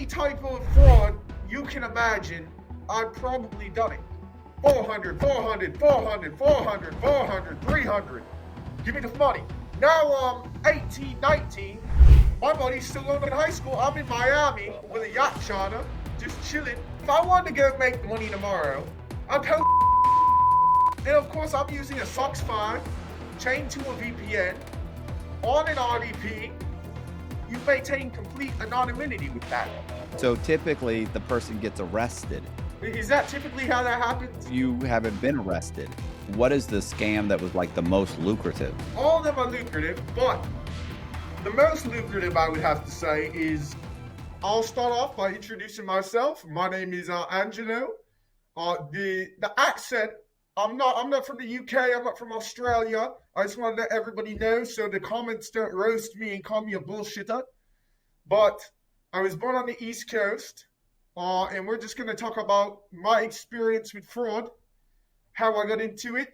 any type of fraud you can imagine, I've probably done it. 400, 400, 400, 400, 400, 300. Give me the money. Now I'm 18, 19. My buddy's still going to high school. I'm in Miami with a yacht charter, just chilling. If I wanted to go make money tomorrow, I'd tell. And of course, I'm using a SOX 5, chained to a VPN, on an RDP. You maintain complete anonymity with that. So typically, the person gets arrested. Is that typically how that happens? You haven't been arrested. What is the scam that was like the most lucrative? All of them are lucrative, but the most lucrative, I would have to say, is I'll start off by introducing myself. My name is Angelo. The accent, I'm not from the UK. I'm not from Australia. I just want to let everybody know so the comments don't roast me and call me a bullshitter. But I was born on the East Coast, and we're just going to talk about my experience with fraud, how I got into it.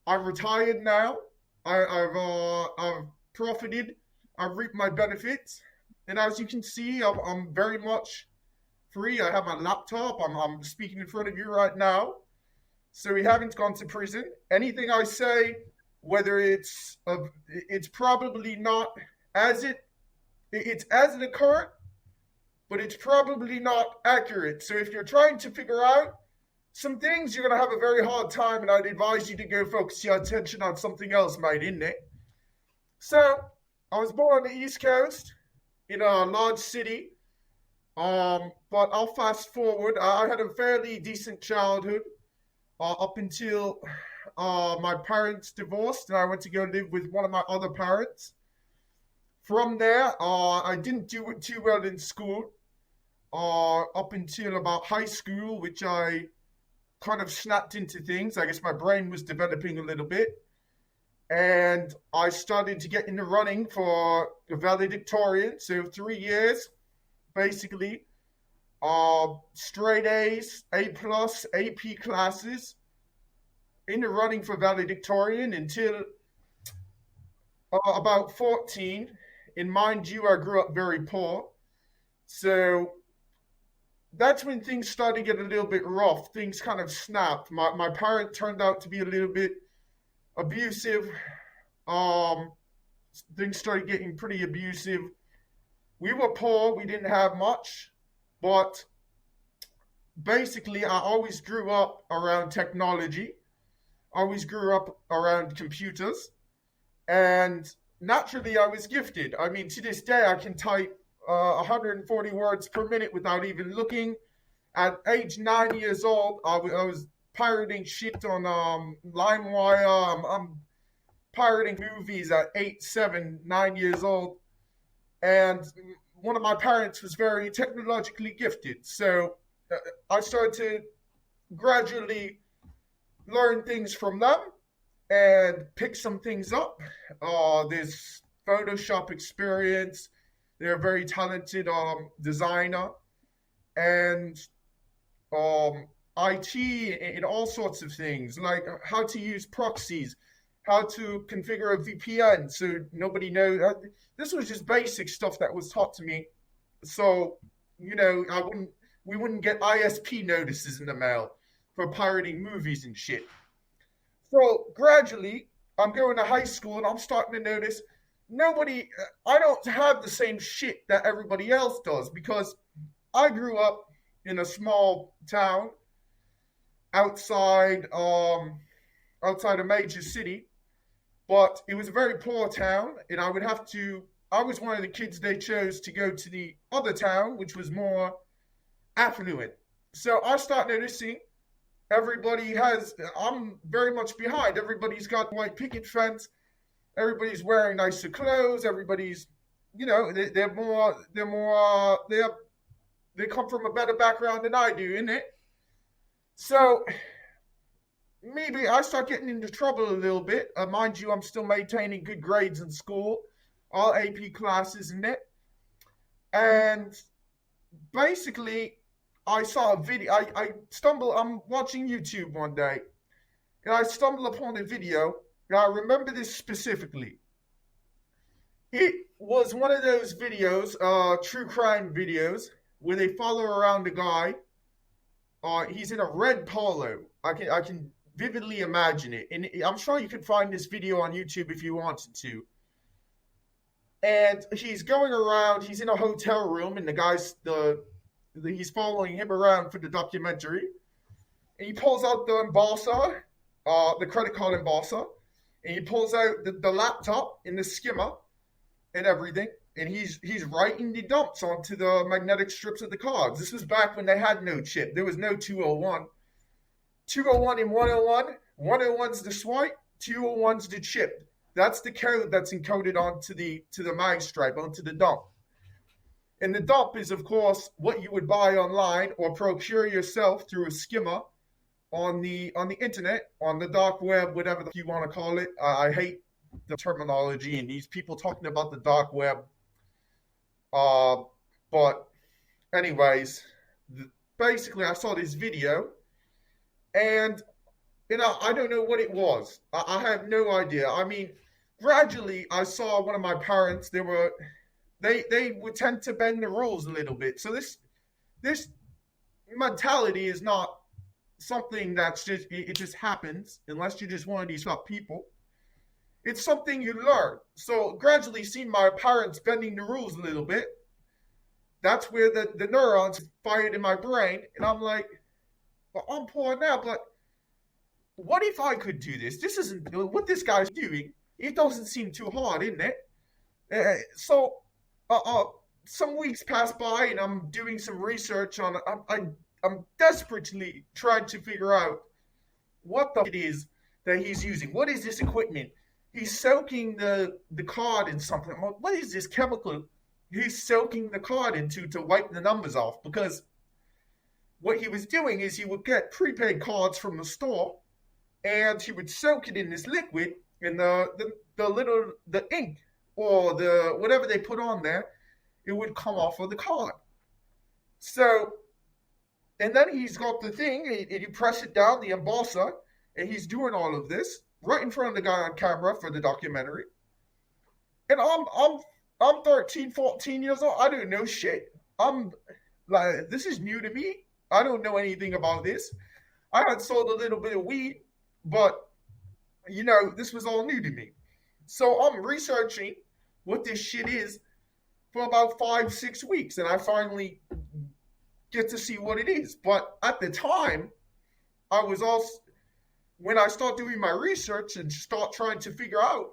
I'm retired now. I've profited. I've reaped my benefits. And as you can see, I'm very much free. I have my laptop. I'm speaking in front of you right now. So we haven't gone to prison. Anything I say, whether it's probably not it's as it occurred, but it's probably not accurate. So if you're trying to figure out some things, you're going to have a very hard time, and I'd advise you to go focus your attention on something else, mate, isn't it? So I was born on the East Coast in a large city, but I'll fast forward. I had a fairly decent childhood up until my parents divorced, and I went to go live with one of my other parents. From there, I didn't do it too well in school up until about high school, which I kind of snapped into things. I guess my brain was developing a little bit. And I started to get in the running for a valedictorian. So 3 years, basically, straight A's, A+, AP classes, in the running for valedictorian until about 14. And mind you, I grew up very poor. So that's when things started to get a little bit rough. Things kind of snapped. My parent turned out to be a little bit abusive. Things started getting pretty abusive. We were poor. We didn't have much. But basically, I always grew up around technology. I always grew up around computers. And naturally, I was gifted. I mean, to this day, I can type 140 words per minute without even looking. At age 9 years old, I was pirating shit on LimeWire. I'm pirating movies at 8, 7, 9 years old. And one of my parents was very technologically gifted. So I started to gradually learn things from them and pick some things up. This Photoshop experience. They're a very talented designer. And IT and all sorts of things, like how to use proxies, how to configure a VPN so nobody knows. This was just basic stuff that was taught to me. So, you know, we wouldn't get ISP notices in the mail for pirating movies and shit. So gradually, I'm going to high school and I'm starting to notice I don't have the same shit that everybody else does, because I grew up in a small town outside a major city, but it was a very poor town, and I was one of the kids they chose to go to the other town, which was more affluent. So I start noticing I'm very much behind. Everybody's got white picket fence. Everybody's wearing nicer clothes. Everybody's, you know, they come from a better background than I do, innit? So maybe I start getting into trouble a little bit. Mind you, I'm still maintaining good grades in school, all AP classes in it. And basically, I saw a video. I'm watching YouTube one day, and I stumbled upon a video. And I remember this specifically. It was one of those videos, true crime videos, where they follow around the guy. He's in a red polo. I can vividly imagine it, and I'm sure you could find this video on YouTube if you wanted to. And he's going around. He's in a hotel room, and he's following him around for the documentary. And he pulls out the embosser, the credit card embosser, and he pulls out the laptop and the skimmer and everything. And he's writing the dumps onto the magnetic strips of the cards. This was back when they had no chip. There was no 201. 201 and 101. 101's the swipe. 201's the chip. That's the code that's encoded onto the mag stripe, onto the dump. And the dump is, of course, what you would buy online or procure yourself through a skimmer on the internet, on the dark web, whatever you want to call it. I hate the terminology and these people talking about the dark web. But anyways, basically I saw this video, and I don't know what it was. I have no idea. I mean, gradually I saw one of my parents, they would tend to bend the rules a little bit. So this mentality is not something that's it just happens unless you're just one of these people. It's something you learn. So gradually seeing my parents bending the rules a little bit, that's where the neurons fired in my brain. And I'm like, well, I'm poor now, but what if I could do this? This isn't what this guy's doing. It doesn't seem too hard, isn't it? So some weeks pass by and I'm doing some research on I'm desperately trying to figure out what it is that he's using. What is this equipment? He's soaking the card in something. I'm like, what is this chemical he's soaking the card into to wipe the numbers off? Because what he was doing is he would get prepaid cards from the store and he would soak it in this liquid, and the ink or the whatever they put on there, it would come off of the card. So, and then he's got the thing, and you press it down, the embosser, and he's doing all of this right in front of the guy on camera for the documentary. And I'm 13, 14 years old. I don't know shit. I'm like, this is new to me. I don't know anything about this. I had sold a little bit of weed, but this was all new to me. So I'm researching what this shit is for about 5-6 weeks, and I finally get to see what it is. But at the time, I was also, when I start doing my research and start trying to figure out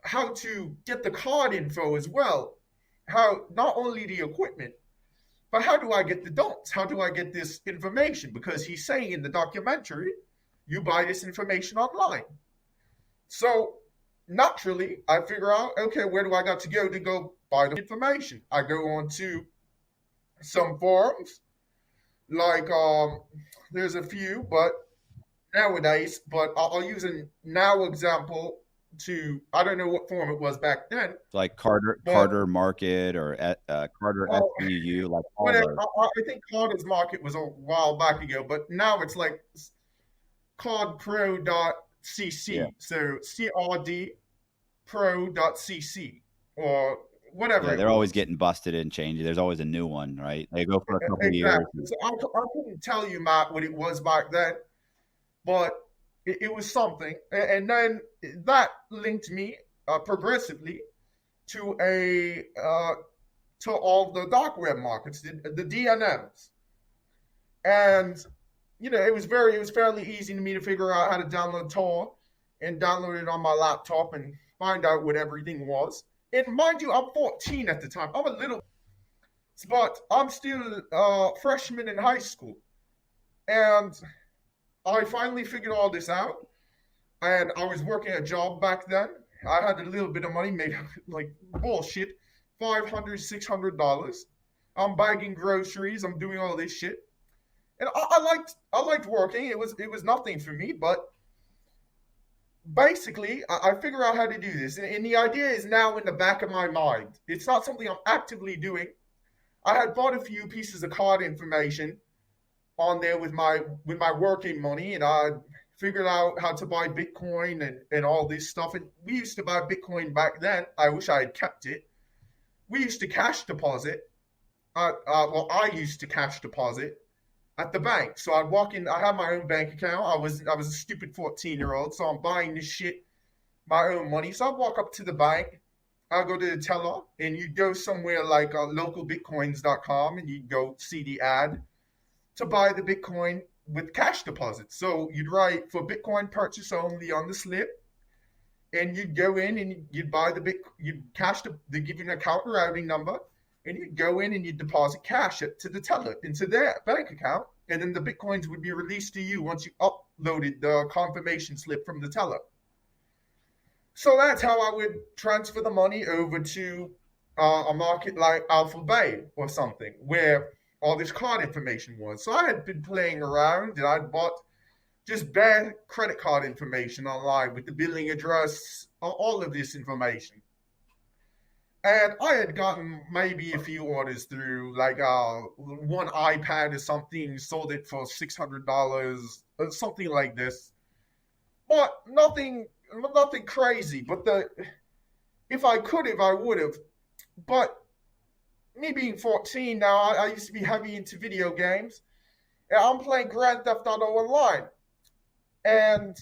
how to get the card info as well, how not only the equipment, but how do I get the dumps? How do I get this information? Because he's saying in the documentary, you buy this information online. So naturally, I figure out, okay, where do I got to go buy the information? I go on to some forums, like there's a few, but nowadays, but I'll use a now example to, I don't know what forum it was back then. Like Carter Market or Carter SBU, like all those. I think Carter's Market was a while back ago, but now it's like cardpro.cc. Yeah. So crdpro.cc or whatever. Yeah, they're always getting busted and changed. There's always a new one, right? They go for a couple of years. So I couldn't tell you, Matt, what it was back then, but it was something. And then that linked me progressively to all the dark web markets, the DNMs. And it was fairly easy to me to figure out how to download Tor and download it on my laptop and find out what everything was. And mind you, I'm 14 at the time. I'm a little, but I'm still a freshman in high school. And I finally figured all this out. And I was working a job back then. I had a little bit of money, made like bullshit, $500, $600. I'm bagging groceries. I'm doing all this shit. And I liked working. It was nothing for me, but basically, I figure out how to do this. And the idea is now in the back of my mind. It's not something I'm actively doing. I had bought a few pieces of card information on there with my working money, and I figured out how to buy Bitcoin and all this stuff. And we used to buy Bitcoin back then. I wish I had kept it. We used to cash deposit I used to cash deposit at the bank. So I'd walk in. I had my own bank account. I was a stupid 14-year-old, so I'm buying this shit my own money. So I'd walk up to the bank. I'll go to the teller, and you go somewhere like localbitcoins.com, and you go see the ad to buy the Bitcoin with cash deposit. So you'd write for Bitcoin purchase only on the slip, and you'd go in and you'd buy the you'd cash they give you an account routing number, and you'd go in and you'd deposit cash to the teller into their bank account, and then the Bitcoins would be released to you once you uploaded the confirmation slip from the teller. So that's how I would transfer the money over to a market like Alpha Bay or something, where all this card information was. So I had been playing around, and I'd bought just bare credit card information online with the billing address, all of this information. And I had gotten maybe a few orders through, like one iPad or something, sold it for $600 or something like this. But nothing crazy. But if I could have, I would have. But me being 14 now, I used to be heavy into video games. And I'm playing Grand Theft Auto Online. And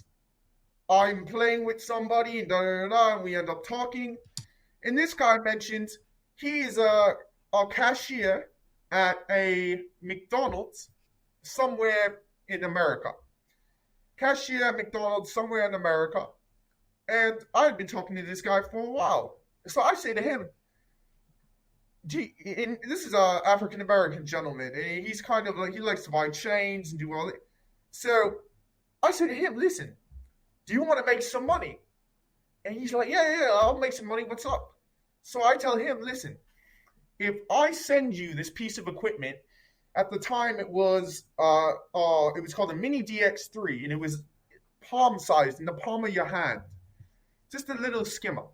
I'm playing with somebody, and we end up talking. And this guy mentioned he is a cashier at a McDonald's somewhere in America. Cashier at McDonald's somewhere in America. And I've been talking to this guy for a while. So I say to him, gee, and this is an African-American gentleman, and he's kind of like, he likes to buy chains and do all that. So I said to him, listen, do you want to make some money? And he's like, yeah, I'll make some money. What's up? So I tell him, listen, if I send you this piece of equipment, at the time it was called a Mini DX3, and it was palm-sized in the palm of your hand, just a little skimmer.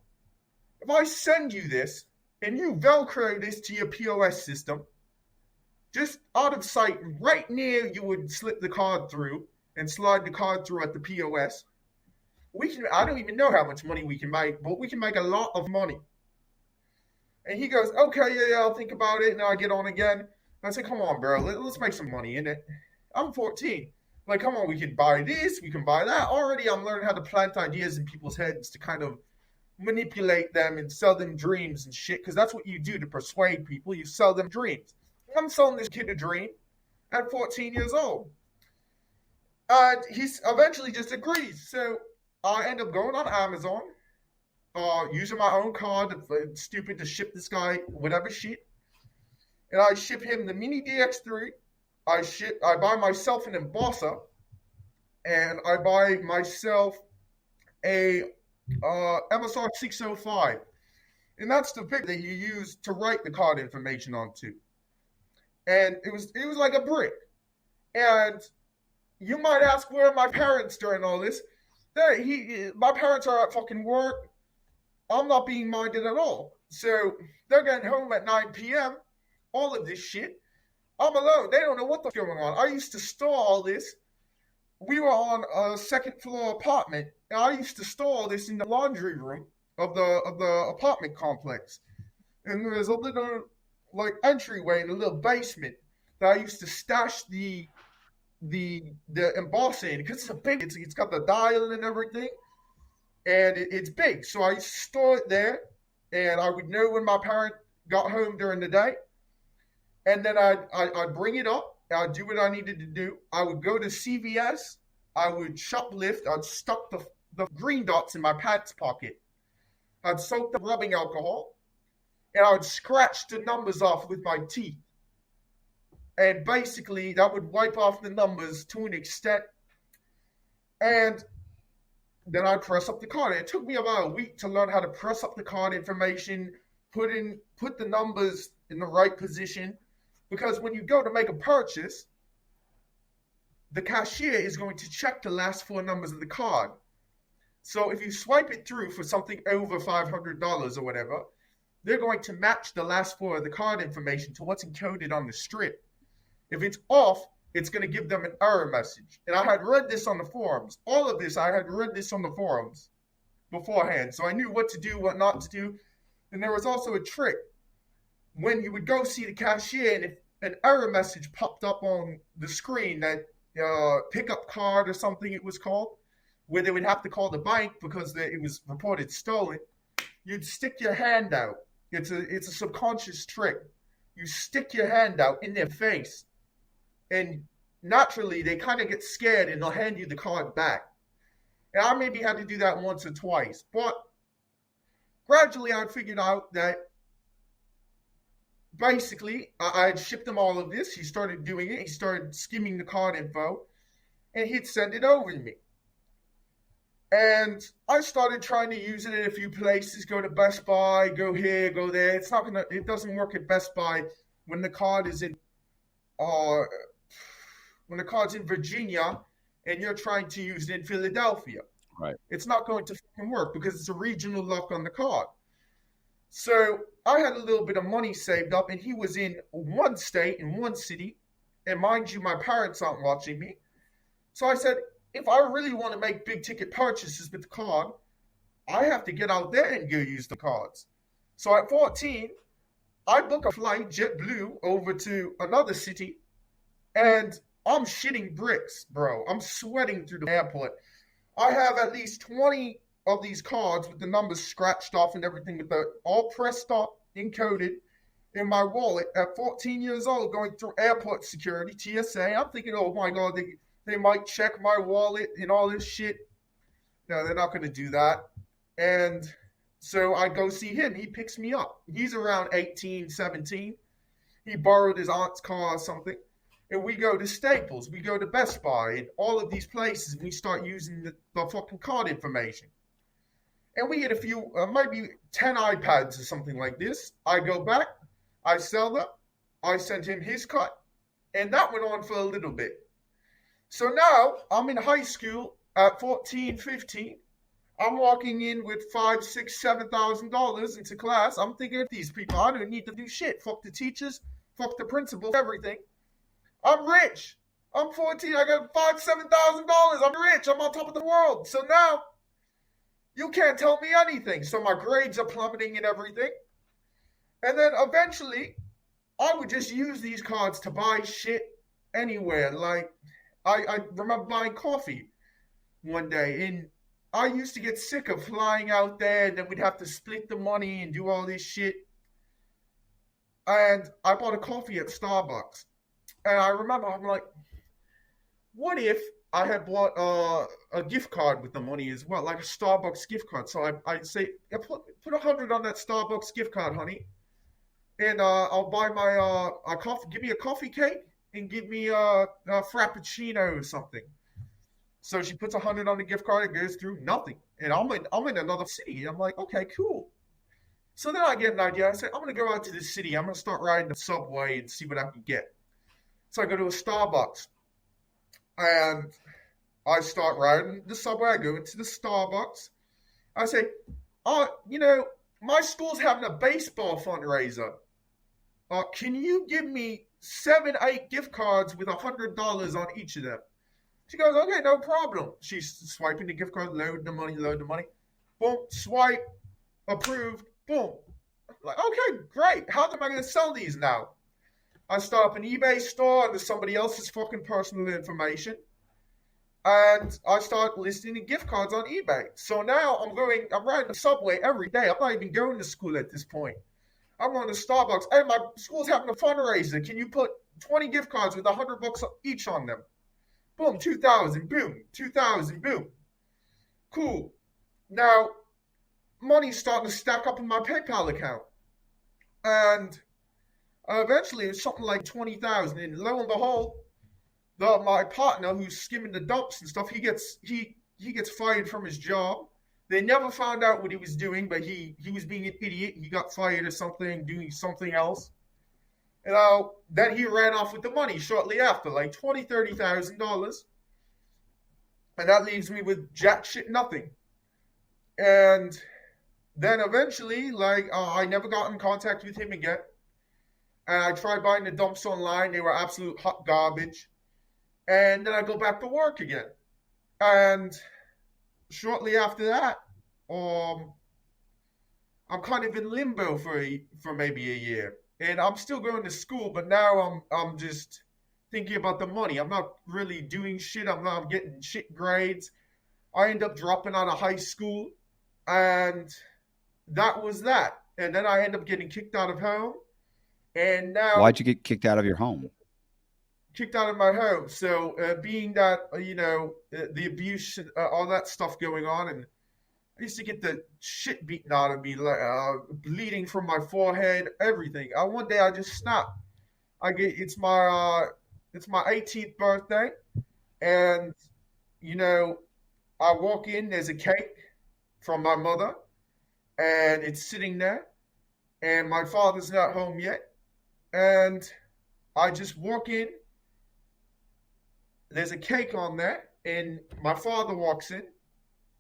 If I send you this and you Velcro this to your POS system, just out of sight, right near you would slip the card through and slide the card through at the POS, I don't even know how much money we can make, but we can make a lot of money. And he goes, okay, yeah, I'll think about it. And I get on again. I say, come on, bro, let's make some money in it. I'm 14. Like, come on, we can buy this, we can buy that. Already I'm learning how to plant ideas in people's heads to kind of manipulate them and sell them dreams and shit, because that's what you do to persuade people. You sell them dreams. I'm selling this kid a dream at 14 years old. And he eventually just agrees. So I end up going on Amazon, using my own card. It's stupid to ship this guy whatever shit. And I ship him the Mini DX3. I buy myself an embosser. And I buy myself a MSR 605. And that's the pick that you use to write the card information onto. And it was like a brick. And you might ask, where are my parents during all this? My parents are at fucking work. I'm not being minded at all. So they're getting home at 9 p.m. All of this shit. I'm alone. They don't know what the fuck's going on. I used to store all this. We were on a second floor apartment. And I used to store all this in the laundry room of the apartment complex. And there's a little entryway in a little basement that I used to stash the embossing, because it's got the dial and everything, and it's big. So I used to store it there, and I would know when my parent got home during the day, and then I'd bring it up. I'd do what I needed to do. I would go to CVS. I would shoplift. I'd stuck the green dots in my pants pocket. I'd soak the rubbing alcohol, and I would scratch the numbers off with my teeth. And basically, that would wipe off the numbers to an extent. And then I'd press up the card. It took me about a week to learn how to press up the card information, put the numbers in the right position. Because when you go to make a purchase, the cashier is going to check the last four numbers of the card. So if you swipe it through for something over $500 or whatever, they're going to match the last four of the card information to what's encoded on the strip. If it's off, it's going to give them an error message. And I had read this on the forums. All of this, I had read this on the forums beforehand. So I knew what to do, what not to do. And there was also a trick. when you would go see the cashier, and if an error message popped up on the screen that pickup card or something it was called, where they would have to call the bank because it was reported stolen, you'd stick your hand out. It's a subconscious trick. You stick your hand out in their face, and naturally they kind of get scared and they'll hand you the card back. And I maybe had to do that once or twice, but gradually I figured out that basically I had shipped him all of this. He started doing it. He started skimming the card info, and he'd send it over to me. And I started trying to use it in a few places. Go to Best Buy, go here, go there. It doesn't work at Best Buy when the card is in Virginia and you're trying to use it in Philadelphia. Right. It's not going to fucking work because it's a regional lock on the card. So I had a little bit of money saved up, and he was in one state, in one city. And mind you, my parents aren't watching me. So I said, if I really want to make big ticket purchases with the card, I have to get out there and go use the cards. So at 14, I book a flight, JetBlue, over to another city, and I'm shitting bricks, bro. I'm sweating through the airport. I have at least 20 of these cards with the numbers scratched off and everything, with the all pressed up, encoded in my wallet at 14 years old, going through airport security, TSA. I'm thinking, oh my God, they might check my wallet and all this shit. No, they're not going to do that. And so I go see him. He picks me up. He's around 18, 17. He borrowed his aunt's car or something. And we go to Staples. We go to Best Buy and all of these places. And we start using the fucking card information. And we get a few, maybe 10 iPads or something like this. I go back. I sell them. I send him his cut. And that went on for a little bit. So now I'm in high school at 14, 15. I'm walking in with $5,000, $6,000, $7,000 into class. I'm thinking of these people. I don't need to do shit. Fuck the teachers. Fuck the principals. Everything. I'm rich. I'm 14. I got $5,000, $7,000. I'm rich. I'm on top of the world. So now you can't tell me anything. So my grades are plummeting and everything. And then eventually I would just use these cards to buy shit anywhere. Like, I remember buying coffee one day, and I used to get sick of flying out there, and then we'd have to split the money and do all this shit. And I bought a coffee at Starbucks. And I remember, I'm like, what if I had bought a gift card with the money as well, like a Starbucks gift card? So I say, put $100 on that Starbucks gift card, honey, and I'll buy my a coffee. Give me a coffee cake and give me a frappuccino or something. So she puts $100 on the gift card. It goes through nothing, and I'm in another city. I'm like, okay, cool. So then I get an idea. I say, I'm gonna go out to this city. I'm gonna start riding the subway and see what I can get. So I go to a Starbucks, and I start riding the subway. I go into the Starbucks. I say, my school's having a baseball fundraiser. Can you give me 7, 8 gift cards with $100 on each of them? She goes, okay, no problem. She's swiping the gift card, load the money. Boom, swipe, approved, boom. I'm like, okay, great. How am I going to sell these now? I start up an eBay store under somebody else's fucking personal information. And I start listing the gift cards on eBay. So now I'm riding the subway every day. I'm not even going to school at this point. I'm going to Starbucks. Hey, my school's having a fundraiser. Can you put 20 gift cards with $100 each on them? Boom, 2,000, boom, 2,000, boom. Cool. Now, money's starting to stack up in my PayPal account. And eventually it was something like 20,000. And lo and behold, my partner who's skimming the dumps and stuff, he gets fired from his job. They never found out what he was doing, but he was being an idiot. He got fired or something, doing something else. And then he ran off with the money shortly after, like $20,000, $30,000. And that leaves me with jack shit nothing. And then eventually, I never got in contact with him again. And I tried buying the dumps online. They were absolute hot garbage. And then I go back to work again. And shortly after that, I'm kind of in limbo for maybe a year. and I'm still going to school, but now I'm just thinking about the money. I'm not really doing shit. I'm getting shit grades. I end up dropping out of high school, and that was that. And then I end up getting kicked out of home, and now Why'd you get kicked out of your home? kicked out of my home. So being that the abuse, all that stuff going on, and I used to get the shit beaten out of me, like bleeding from my forehead, everything. One day I just snapped. It's my 18th birthday, and you know I walk in. There's a cake from my mother, and it's sitting there, and my father's not home yet, and I just walk in. There's a cake on there, and my father walks in,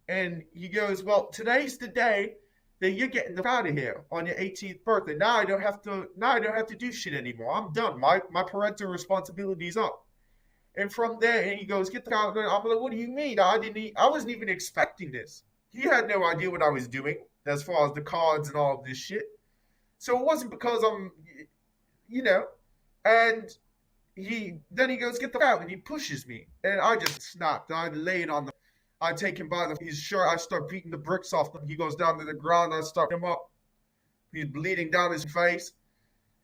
and he goes, "Well, today's the day that you're getting out of here on your 18th birthday. Now I don't have to do shit anymore. I'm done. My parental responsibility's up." And from there, and he goes, "Get the out." I'm like, "What do you mean? I wasn't even expecting this." He had no idea what I was doing as far as the cards and all of this shit. So it wasn't because I'm, and then he goes, "Get the out," and he pushes me, and I just snapped. I laid on the, I take him by his shirt, I start beating the bricks off him. He goes down to the ground, I start him up. He's bleeding down his face,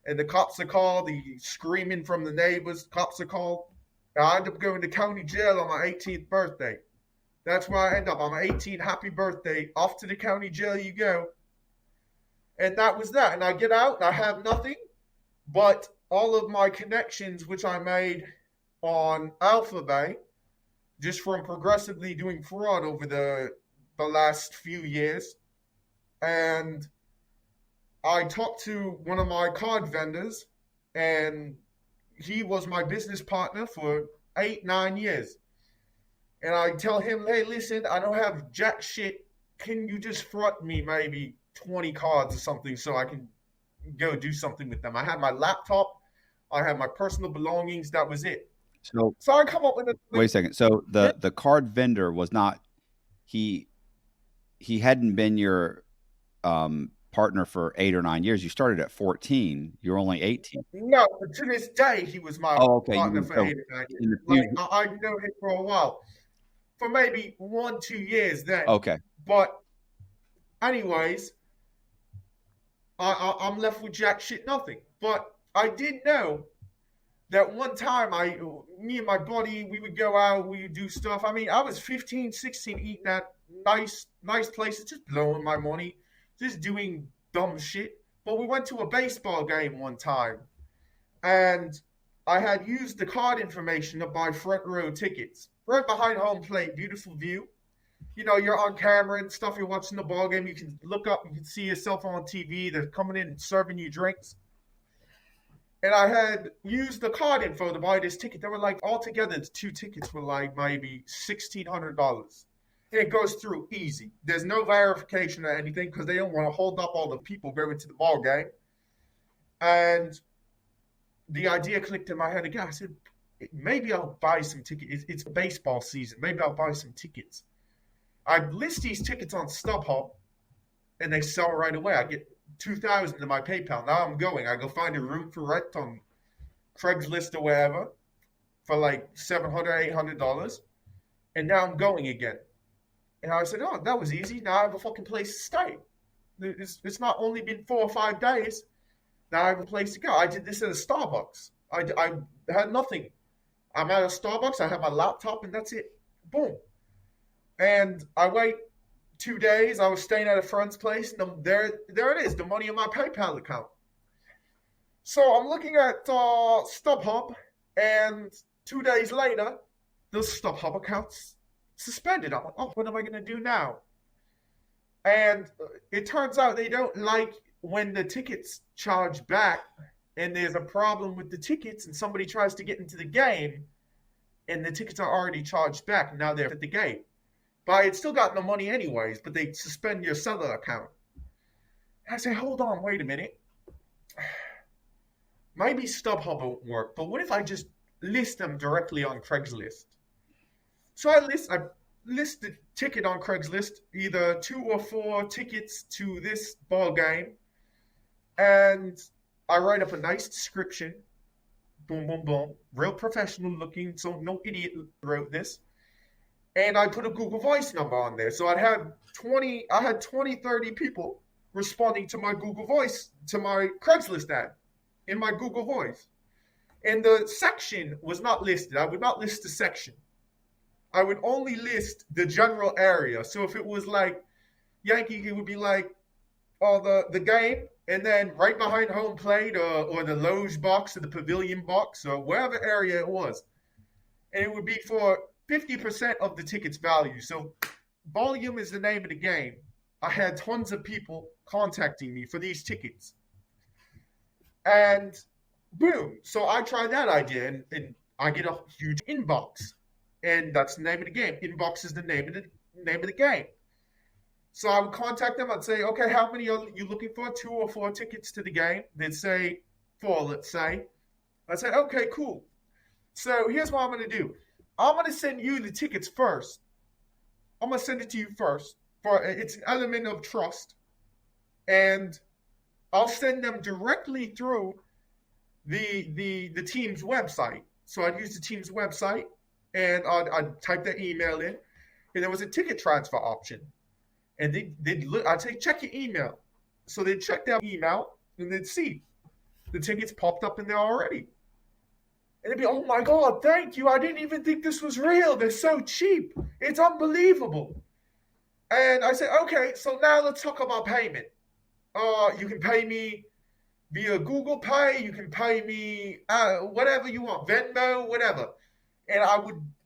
and the cops are called. He's screaming from the neighbors. Cops are called. I end up going to county jail on my 18th birthday. That's where I end up. On my 18th, happy birthday. Off to the county jail you go. And that was that. And I get out, and I have nothing but all of my connections, which I made on Alphabet, just from progressively doing fraud over the last few years. And I talked to one of my card vendors, and he was my business partner for 8-9 years. And I tell him, "Hey, listen, I don't have jack shit. Can you just front me maybe 20 cards or something so I can go do something with them?" I had my laptop, I had my personal belongings. That was it. So I come up with a wait a second. So the card vendor was not, he hadn't been your partner for 8 or 9 years. You started at 14. You're only 18. No, but to this day, he was my partner for 8 or 9 years. Like, I know him for a while, for maybe 1-2 years then. Okay. But anyways, I'm left with jack shit nothing. But I did know that one time me and my buddy, we would go out, we would do stuff. I mean, I was 15, 16, eating at nice places, just blowing my money, just doing dumb shit. But we went to a baseball game one time, and I had used the card information to buy front row tickets. Right behind home plate, beautiful view. You're on camera and stuff, you're watching the ball game, you can look up, you can see yourself on TV, they're coming in and serving you drinks. And I had used the card info to buy this ticket. They were like, altogether, the 2 tickets were like maybe $1,600. And it goes through easy. There's no verification or anything because they don't want to hold up all the people going to the ball game. And the idea clicked in my head again. I said, maybe I'll buy some tickets. It's baseball season. Maybe I'll buy some tickets. I list these tickets on StubHub, and they sell right away. I get $2,000 to my PayPal. Now I'm going. I go find a room for rent on Craigslist or wherever for like $700, $800. And now I'm going again. And I said, "Oh, that was easy. Now I have a fucking place to stay. It's not only been 4 or 5 days. Now I have a place to go." I did this at a Starbucks. I had nothing. I'm at a Starbucks. I have my laptop, and that's it. Boom. And I wait 2 days. I was staying at a friend's place, and there it is, the money in my PayPal account. So I'm looking at StubHub, and 2 days later, the StubHub account's suspended. I'm like, "Oh, what am I going to do now?" And it turns out they don't like when the tickets charge back, and there's a problem with the tickets, and somebody tries to get into the game, and the tickets are already charged back, and now they're at the gate. But I had still gotten the money anyways, but they suspend your seller account. And I say, hold on, wait a minute. Maybe StubHub won't work, but what if I just list them directly on Craigslist? So I list the ticket on Craigslist, either 2 or 4 tickets to this ball game, and I write up a nice description. Boom, boom, boom. Real professional looking, so no idiot wrote this. And I put a Google Voice number on there. So I had 20, 30 people responding to my Google Voice, to my Craigslist ad in my Google Voice. And the section was not listed. I would not list the section. I would only list the general area. So if it was like Yankee, it would be like, the game, and then right behind home plate or the loge box or the pavilion box or wherever area it was. And it would be for 50% of the ticket's value. So volume is the name of the game. I had tons of people contacting me for these tickets. And boom. So I tried that idea, and I get a huge inbox. And that's the name of the game. Inbox is the name of the game. So I would contact them. I'd say, okay, how many are you looking for? 2 or 4 tickets to the game. They'd say 4, let's say. I'd say, okay, cool. So here's what I'm going to do. I'm going to send you the tickets first. I'm going to send it to you first. It's an element of trust. And I'll send them directly through the team's website. So I'd use the team's website, and I'd type their email in. And there was a ticket transfer option. And they'd look, I'd say, check your email. So they'd check their email, and they'd see the tickets popped up in there already. And they'd be, oh my God, thank you. I didn't even think this was real. They're so cheap. It's unbelievable. And I said, okay, so now let's talk about payment. You can pay me via Google Pay. You can pay me whatever you want, Venmo, whatever. And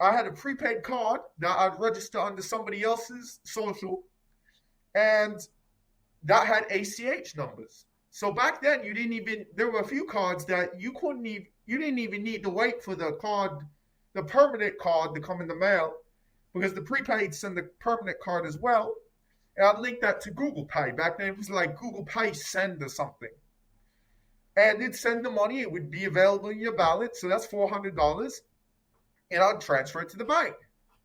I had a prepaid card that I'd register under somebody else's social. And that had ACH numbers. So back then, there were a few cards that you didn't even need to wait for the permanent card to come in the mail, because the prepaid send the permanent card as well. And I'd link that to Google Pay. Back then, it was like Google Pay Send or something. And it'd send the money. It would be available in your balance. So that's $400. And I'd transfer it to the bank.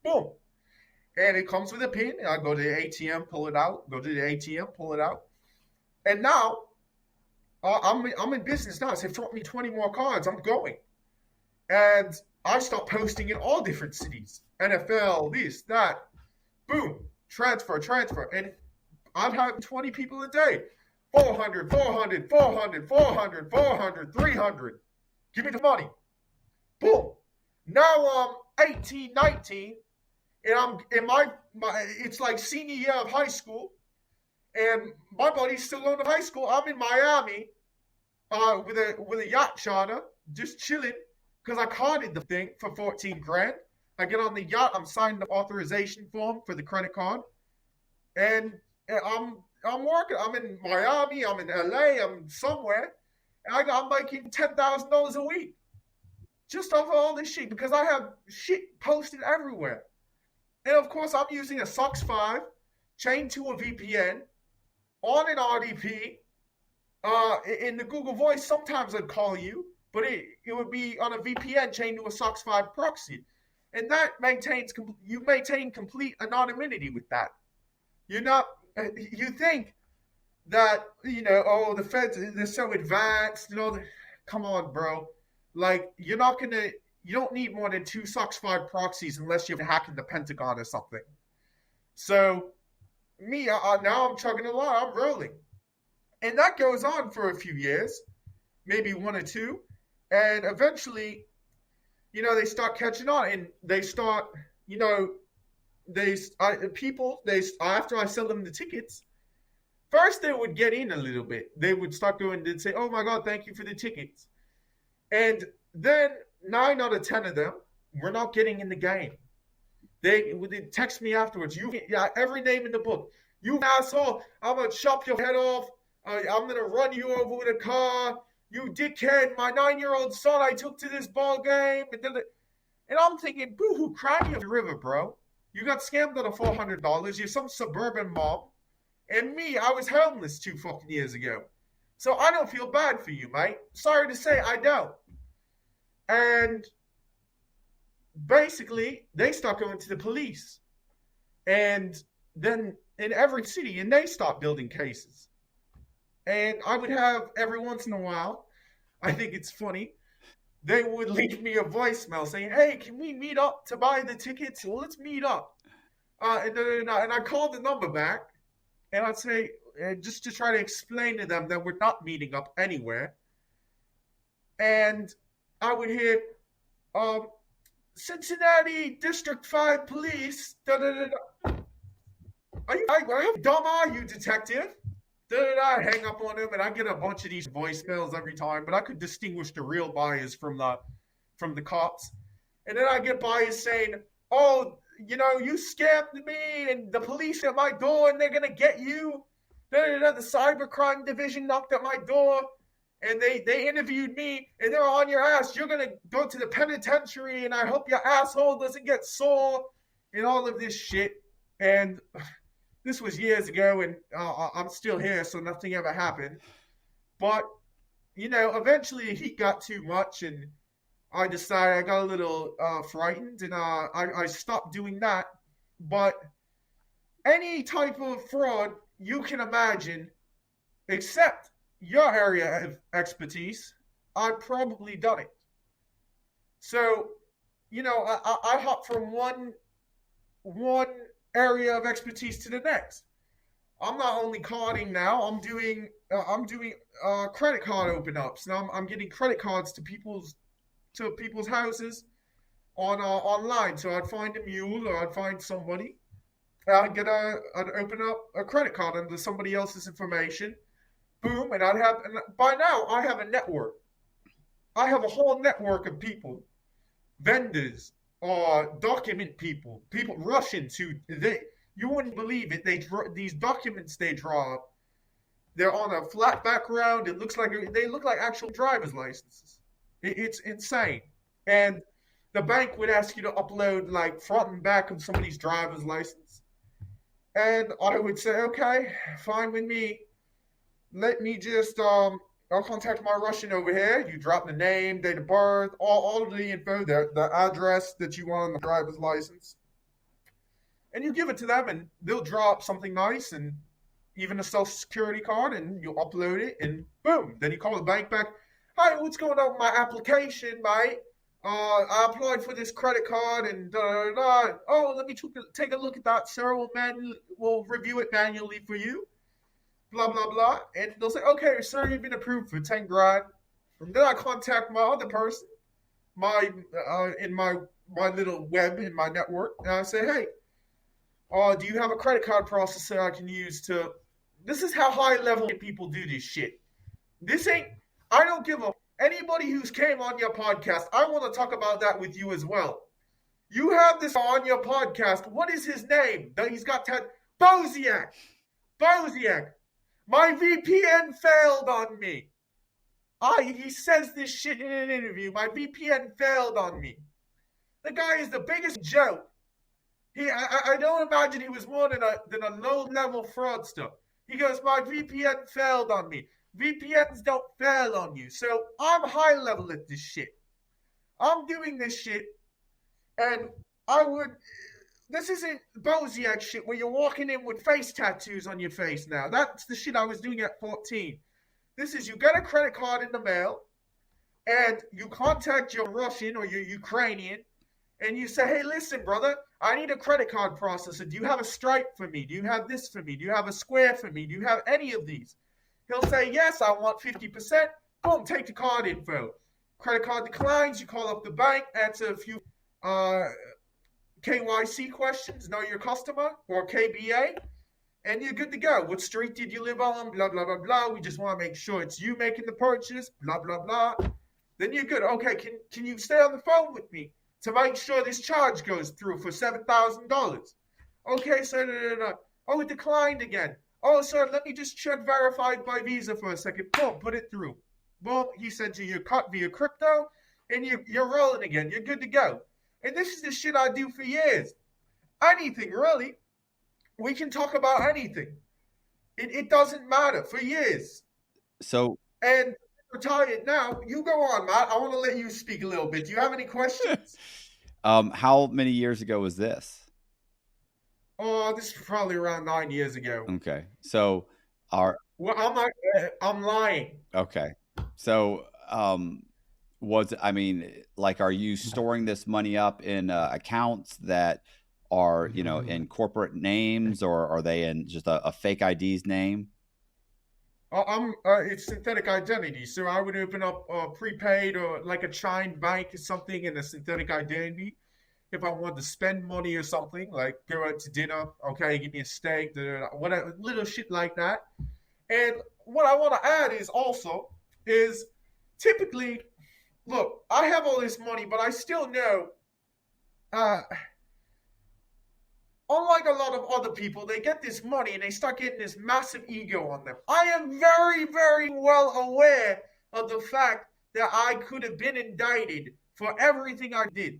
Boom. And it comes with a PIN. And I go to the ATM, pull it out. Go to the ATM, pull it out. And now, I'm in business now. I say, drop me 20 more cards. I'm going. And I start posting in all different cities. NFL, this, that. Boom. Transfer. And I'd have 20 people a day. 400, 300. Give me the money. Boom. Now I'm 18, 19. And I'm in it's like senior year of high school, and my buddy's still going to high school. I'm in Miami, with a yacht charter, just chilling, because I carded the thing for $14,000. I get on the yacht, I'm signing the authorization form for the credit card, and I'm working. I'm in Miami, I'm in LA, I'm somewhere, and I'm making $10,000 a week, just off of all this shit, because I have shit posted everywhere. And of course, I'm using a SOX 5 chained to a VPN on an RDP. In the Google Voice, sometimes I'd call you, but it would be on a VPN chained to a SOX 5 proxy. And that you maintain complete anonymity with that. You think that, the feds, they're so advanced, come on, bro. Like, you don't need more than 2 SOX 5 proxies unless you're hacking the Pentagon or something. So, now I'm chugging along, I'm rolling. And that goes on for a few years, maybe 1 or 2. And eventually, they start catching on, and they start, after I sell them the tickets, first they would get in a little bit. They would start going, they'd say, oh my God, thank you for the tickets. And then 9 out of 10 of them were not getting in the game. They text me afterwards. Every name in the book. You asshole, I'm going to chop your head off. I'm going to run you over with a car. You dickhead, my 9-year-old son I took to this ball game. And I'm thinking, boo-hoo, cry me up the river, bro. You got scammed out of $400. You're some suburban mom. And me, I was homeless 2 fucking years ago. So I don't feel bad for you, mate. Sorry to say, I don't. And basically, they start going to the police. And then in every city, and they start building cases. And I would have, every once in a while, I think it's funny. They would leave me a voicemail saying, "Hey, can we meet up to buy the tickets? Well, let's meet up." And I called the number back, and I'd say, just to try to explain to them that we're not meeting up anywhere. And I would hear, um, Cincinnati District 5 Police. Da, da, da, da. Are you dumb? Are you, detective? Da, da, da. I hang up on him, and I get a bunch of these voicemails every time, but I could distinguish the real buyers from the cops. And then I get buyers saying, "Oh, you scammed me, and the police at my door, and they're gonna get you. Da, da, da. The cybercrime division knocked at my door, and they interviewed me, and they're on your ass. You're gonna go to the penitentiary, and I hope your asshole doesn't get sore," and all of this shit. And this was years ago, and I'm still here, so nothing ever happened. But eventually the heat got too much, and I decided, I got a little frightened, and I stopped doing that. But any type of fraud you can imagine, except your area of expertise, I've probably done it. So, I hop from one area of expertise to the next. I'm not only carding now. I'm doing credit card open ups. Now I'm getting credit cards to people's houses online. So I'd find a mule, or I'd find somebody. I'd open up a credit card under somebody else's information. Boom, and by now I have a network. I have a whole network of people, vendors, document people Russians who you wouldn't believe it. These documents they draw up. They're on a flat background. They look like actual driver's licenses. It's insane. And the bank would ask you to upload like front and back of somebody's driver's license. And I would say, okay, fine with me. Let me just I'll contact my Russian over here. You drop the name, date of birth, all of the info, the address that you want on the driver's license. And you give it to them, and they'll draw up something nice, and even a social security card, and you upload it, and boom. Then you call the bank back. "Hi, what's going on with my application, mate? I applied for this credit card, and da da da. Oh, let me take a look at that, sir. We'll review it manually for you. Blah blah blah." And they'll say, "Okay, sir, you've been approved for 10 grand." And then I contact my other person, in my little web in my network, and I say, "Hey, do you have a credit card processor I can use to?" This is how high level people do this shit. I don't give a anybody who's came on your podcast. I want to talk about that with you as well. You have this on your podcast. What is his name? He's got Boziak. My VPN failed on me. He says this shit in an interview. My VPN failed on me. The guy is the biggest joke. I don't imagine he was more than a low-level fraudster. He goes, "My VPN failed on me." VPNs don't fail on you. So I'm high-level at this shit. I'm doing this shit, and this isn't Boziak shit where you're walking in with face tattoos on your face now. That's the shit I was doing at 14. This is, you get a credit card in the mail, and you contact your Russian or your Ukrainian, and you say, "Hey, listen, brother, I need a credit card processor. Do you have a Stripe for me? Do you have this for me? Do you have a Square for me? Do you have any of these?" He'll say, "Yes, I want 50%. Boom, take the card info. Credit card declines. You call up the bank, answer a few KYC questions, know your customer, or KBA, and you're good to go. What street did you live on? Blah, blah, blah, blah. We just want to make sure it's you making the purchase. Blah, blah, blah." Then you're good. "Okay, can you stay on the phone with me to make sure this charge goes through for $7,000? "Okay, sir." Da, da, da. "Oh, it declined again." "Oh, sir, let me just check verified by Visa for a second." Boom, put it through. Boom, he sends you your cut via crypto, and you're rolling again. You're good to go. And this is the shit I do for years. Anything, really. We can talk about anything. It doesn't matter, for years. So, and retired now. You go on, Matt. I want to let you speak a little bit. Do you have any questions? How many years ago was this? Oh, this is probably around 9 years ago. Okay. So Well, I'm lying. Okay. So I mean, like, are you storing this money up in accounts that are, in corporate names, or are they in just a fake ID's name? It's synthetic identity. So I would open up prepaid or like a Chime bank or something in a synthetic identity. If I wanted to spend money or something, like go out to dinner, okay, give me a steak, whatever, little shit like that. And what I want to add is typically, look, I have all this money, but I still know, uh, unlike a lot of other people, they get this money and they start getting this massive ego on them. I am very, very well aware of the fact that I could have been indicted for everything I did.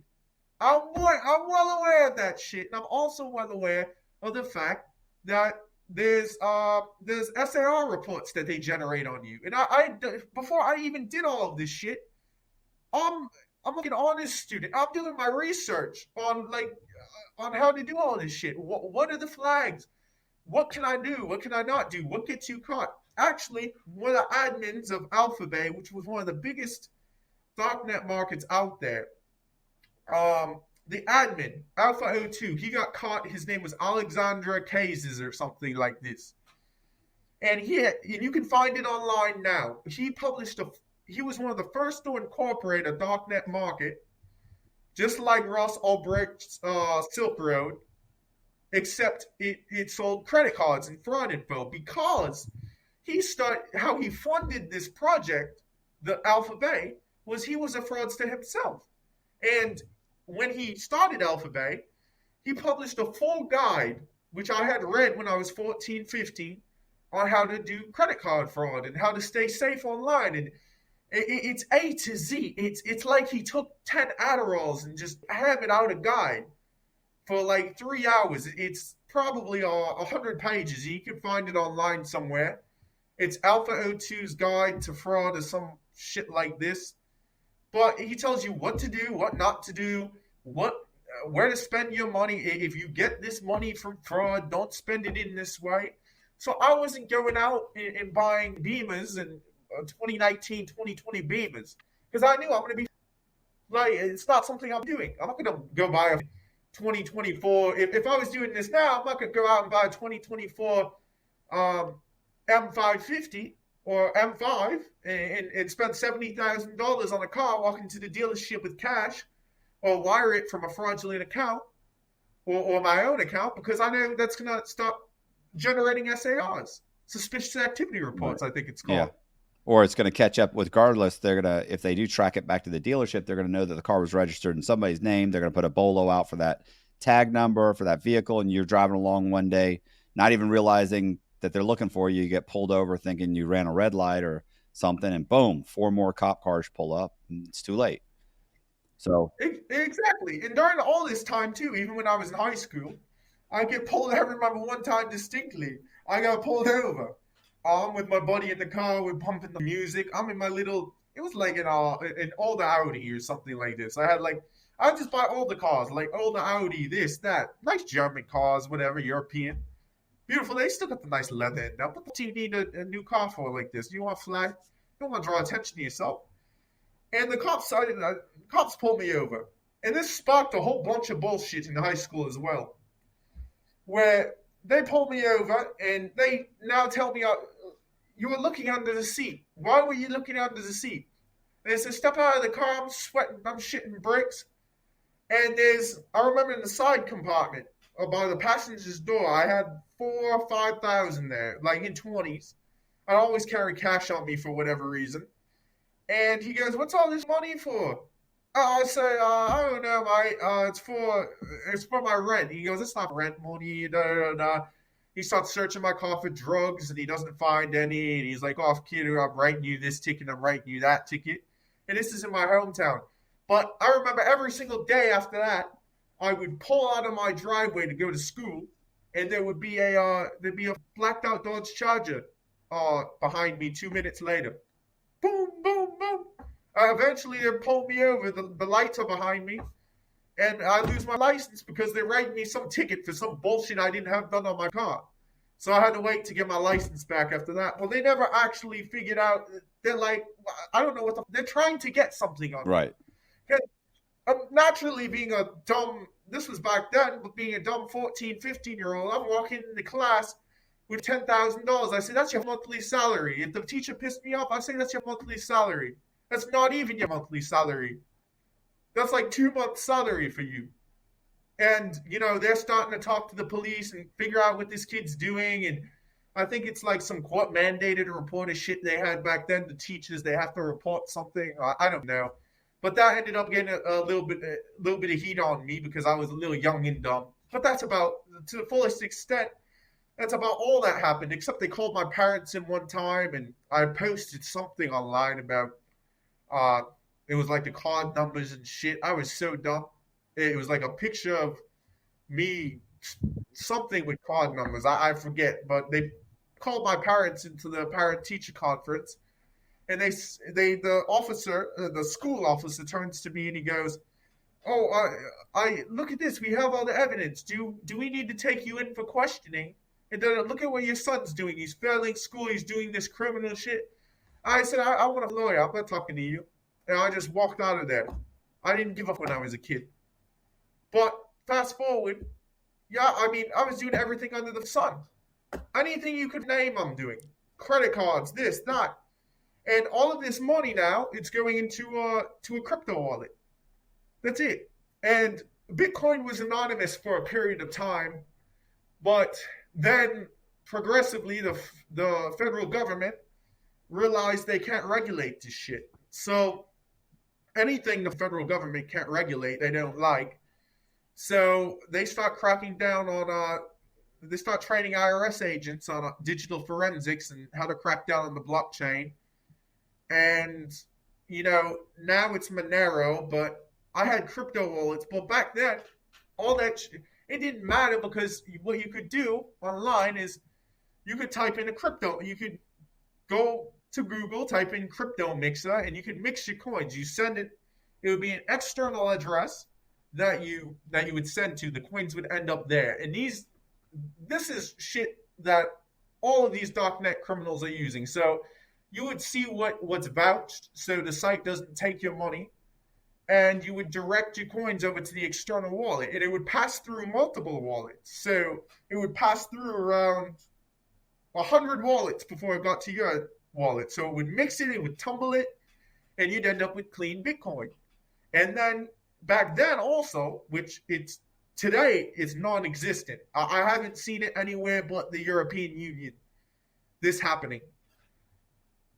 I'm well aware of that shit, and I'm also well aware of the fact that there's SAR reports that they generate on you. And before I even did all of this shit, I'm I'm like an honest student. I'm doing my research on how to do all this shit. What are the flags? What can I do? What can I not do? What gets you caught? Actually, one of the admins of Alphabet, which was one of the biggest darknet markets out there, the admin, Alpha02, he got caught. His name was Alexandra Cases or something like this. And you can find it online now. He was one of the first to incorporate a darknet market, just like Ross Ulbricht's Silk Road, except it sold credit cards and fraud info, because how he funded this project, the Alphabet, was he was a fraudster himself. And when he started Alphabet, he published a full guide, which I had read when I was 14, 15, on how to do credit card fraud and how to stay safe online. And it's A to Z. It's like he took 10 Adderalls and just hammered out a guide for like 3 hours. It's probably 100 pages. You can find it online somewhere. It's Alpha02's Guide to Fraud or some shit like this. But he tells you what to do, what not to do, where to spend your money. If you get this money from fraud, don't spend it in this way. So I wasn't going out and buying Beamers and 2019, 2020 Beamers, because I knew I'm going to be like, it's not something I'm doing. I'm not going to go buy a 2024. If I was doing this now, I'm not going to go out and buy a 2024 M550 or M5 and spend $70,000 on a car, walk into the dealership with cash, or wire it from a fraudulent account or my own account, because I know that's going to stop generating SARs, suspicious activity reports, right. I think it's called. Yeah. Or it's going to catch up regardless. If they do track it back to the dealership, they're going to know that the car was registered in somebody's name. They're going to put a bolo out for that tag number for that vehicle. And you're driving along one day, not even realizing that they're looking for you. You get pulled over thinking you ran a red light or something, and boom, 4 more cop cars pull up, and it's too late. So exactly. And during all this time too, even when I was in high school, I get pulled. I remember one time distinctly, I got pulled over. I'm with my buddy in the car. We're pumping the music. I'm in my little. It was like an old Audi or something like this. I just buy all the cars, like old Audi, this, that, nice German cars, whatever, European, beautiful. They still got the nice leather in them. What do you need a new car for like this? You want flag? You don't want to draw attention to yourself. And the cops pulled me over, and this sparked a whole bunch of bullshit in high school as well, where they pulled me over and they now tell me, you were looking under the seat. Why were you looking under the seat? They said, step out of the car. I'm sweating. I'm shitting bricks. And I remember in the side compartment by the passenger's door, I had 4,000 or 5,000 there, like in 20s. I always carry cash on me for whatever reason. And he goes, what's all this money for? I say, I don't know, mate. It's for my rent. He goes, it's not rent money. Da, da, da. He starts searching my car for drugs, and he doesn't find any. And he's like, oh, kid, I'm writing you this ticket. I'm writing you that ticket. And this is in my hometown. But I remember every single day after that, I would pull out of my driveway to go to school, and there'd be a blacked out Dodge Charger behind me 2 minutes later. Boom, boom, boom. Eventually, they pulled me over. The lights are behind me, and I lose my license because they're writing me some ticket for some bullshit I didn't have done on my car. So I had to wait to get my license back after that. Well, they never actually figured out. They're like, I don't know what they're trying to get something on me. Right. Naturally, being a dumb, this was back then, but being a dumb 14, 15-year-old, I'm walking into class with $10,000. I say, that's your monthly salary. If the teacher pissed me off, I say, that's your monthly salary. That's not even your monthly salary. That's like 2 months' salary for you. And, they're starting to talk to the police and figure out what this kid's doing. And I think it's like some court mandated reporter shit they had back then. The teachers, they have to report something. I don't know. But that ended up getting a little bit of heat on me because I was a little young and dumb. But that's about, to the fullest extent, that's about all that happened. Except they called my parents in one time, and I posted something online about, it was like the card numbers and shit. I was so dumb. It was like a picture of me, something with card numbers. I forget, but they called my parents into the parent-teacher conference. And the school officer turns to me and he goes, "Oh, I look at this. We have all the evidence. Do we need to take you in for questioning? And then look at what your son's doing. He's failing school. He's doing this criminal shit." I said, I want a lawyer. I'm not talking to you. And I just walked out of there. I didn't give up when I was a kid. But fast forward, I was doing everything under the sun. Anything you could name, I'm doing. Credit cards, this, that. And all of this money now, it's going into to a crypto wallet. That's it. And Bitcoin was anonymous for a period of time, but then progressively the federal government realized they can't regulate this shit. So anything the federal government can't regulate, they don't like. So they start cracking down on they start training IRS agents on digital forensics and how to crack down on the blockchain. And, now it's Monero, but I had crypto wallets. But back then, all that, it didn't matter because what you could do online is you could type in a crypto. You could go to Google, type in crypto mixer, and you could mix your coins. You send it. It would be an external address that you would send to. The coins would end up there. And this is shit that all of these darknet criminals are using. So you would see what's vouched, so the site doesn't take your money, and you would direct your coins over to the external wallet, and it would pass through multiple wallets. So it would pass through around 100 wallets before it got to your wallet. So it would mix it would tumble it, and you'd end up with clean Bitcoin. And then back then also, which today is non-existent. I haven't seen it anywhere but the European Union, this happening.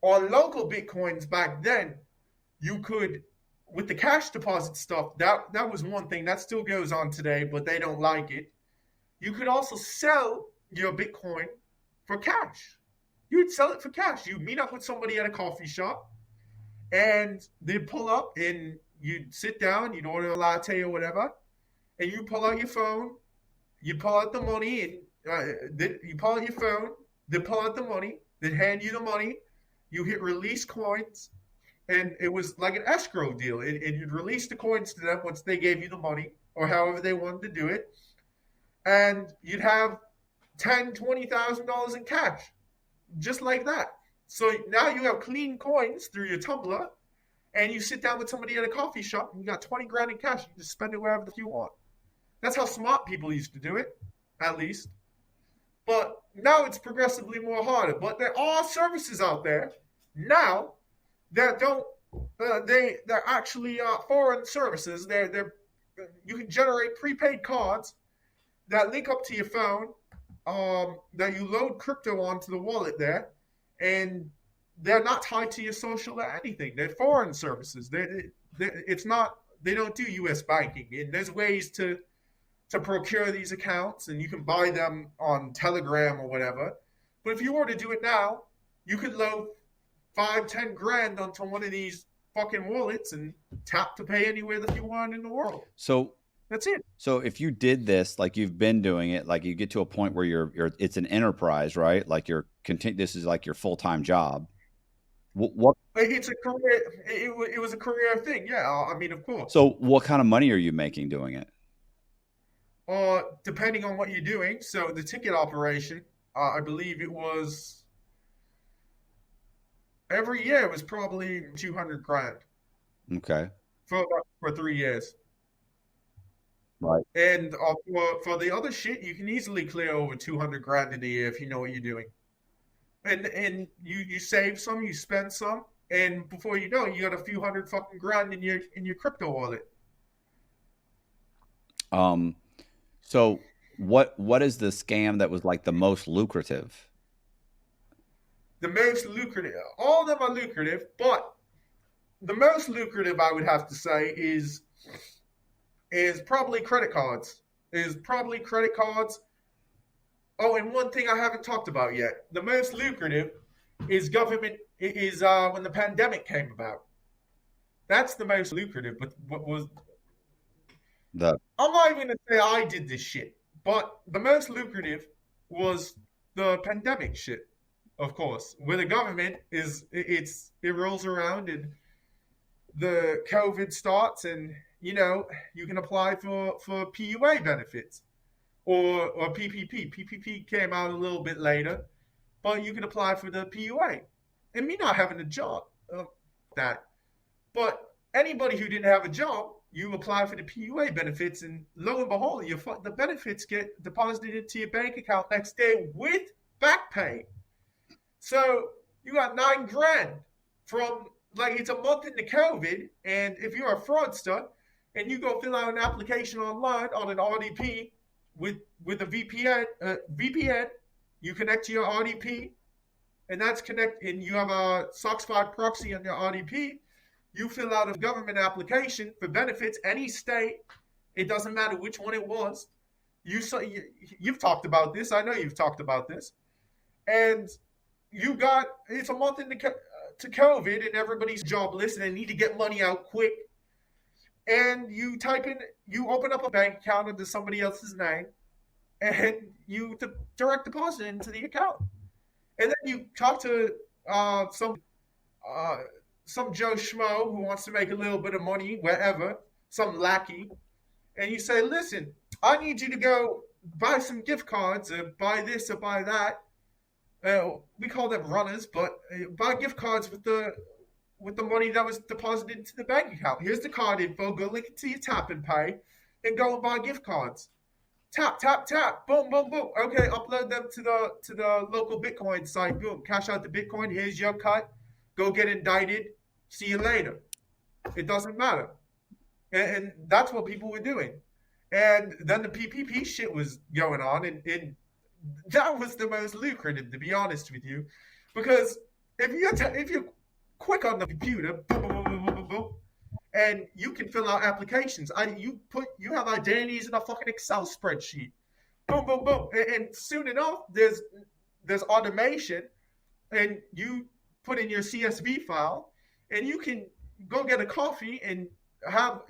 On local Bitcoins back then, you could, with the cash deposit stuff, that was one thing. That still goes on today, but they don't like it. You could also sell your Bitcoin for cash. You'd sell it for cash. You'd meet up with somebody at a coffee shop, and they'd pull up, and you'd sit down, you'd order a latte or whatever, and you pull out your phone, you pull out the money, and you pull out your phone, they pull out the money, they'd hand you the money, you hit release coins, and it was like an escrow deal. And you'd release the coins to them once they gave you the money, or however they wanted to do it. And you'd have $10,000, $20,000 in cash, just like that. So now you have clean coins through your tumbler, and you sit down with somebody at a coffee shop, and you got 20 grand in cash. You just spend it wherever you want. That's how smart people used to do it, at least. But now it's progressively more harder. But there are services out there now that don't. They're actually foreign services. You can generate prepaid cards that link up to your phone. That you load crypto onto the wallet there, and they're not tied to your social or anything. They're foreign services. It's not. They don't do U.S. banking, and there's ways to procure these accounts, and you can buy them on Telegram or whatever. But if you were to do it now, you could load 5-10 grand onto one of these fucking wallets and tap to pay anywhere that you want in the world. So that's it. So if you did this, like you've been doing it, like you get to a point where it's an enterprise, right? Like this is like your full-time job. What? It's a career. It was a career thing. Yeah. I mean, of course. So what kind of money are you making doing it? Depending on what you're doing. So the ticket operation, I believe it was every year it was probably 200 grand Okay. for 3 years. Right. And for the other shit, you can easily clear over 200 grand in a year if you know what you're doing. And you save some, you spend some, and before you know it, you got a few hundred fucking grand in your crypto wallet. Um, so what is the scam that was like the most lucrative? The most lucrative, all of them are lucrative, but the most lucrative I would have to say is probably credit cards. Is probably credit cards. Oh, and one thing I haven't talked about yet. The most lucrative is government is when the pandemic came about. That's the most lucrative, but what was The I'm not even gonna say I did this shit, but the most lucrative was the pandemic shit, of course, where the government it rolls around and the COVID starts, and you can apply for PUA benefits or PPP. PPP came out a little bit later, but you can apply for the PUA. And me not having a job, that, but anybody who didn't have a job, you apply for the PUA benefits, and lo and behold, the benefits get deposited into your bank account next day with back pay. So you got 9 grand from, like, it's a month into COVID, and if you're a fraudster and you go fill out an application online on an RDP with a VPN, you connect to your RDP, and and you have a SOX 5 proxy on your RDP. You fill out a government application for benefits, any state. It doesn't matter which one it was. You've talked about this. I know you've talked about this. And it's a month into to COVID, and everybody's jobless, and they need to get money out quick. And you open up a bank account under somebody else's name, and you direct deposit into the account. And then you talk to some Joe Schmo who wants to make a little bit of money wherever, some lackey, and you say, listen, I need you to go buy some gift cards or buy this or buy that. We call them runners, but buy gift cards with the money that was deposited into the bank account. Here's the card info. Go link it to your tap and pay, and go and buy gift cards. Tap, tap, tap. Boom, boom, boom. Okay, upload them to the local Bitcoin site. Boom, cash out the Bitcoin. Here's your cut. Go get indicted. See you later. It doesn't matter. And that's what people were doing. And then the PPP shit was going on, and that was the most lucrative, to be honest with you, because if you're quick on the computer, boom, boom, boom, boom, boom, boom, and you can fill out applications. You have identities in a fucking Excel spreadsheet. Boom, boom, boom, and soon enough, there's automation, and you put in your CSV file, and you can go get a coffee and have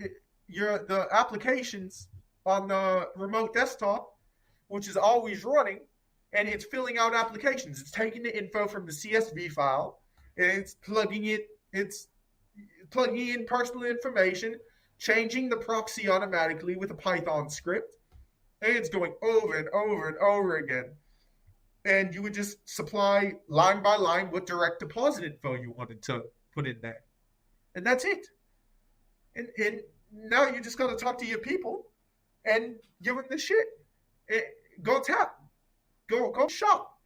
the applications on the remote desktop, which is always running, and it's filling out applications. It's taking the info from the CSV file, and it's plugging in personal information, changing the proxy automatically with a Python script, and it's going over and over and over again. And you would just supply line by line what direct deposit info you wanted to put in there. And that's it. And now you just got to talk to your people and give them the shit. Go tap. Go shop.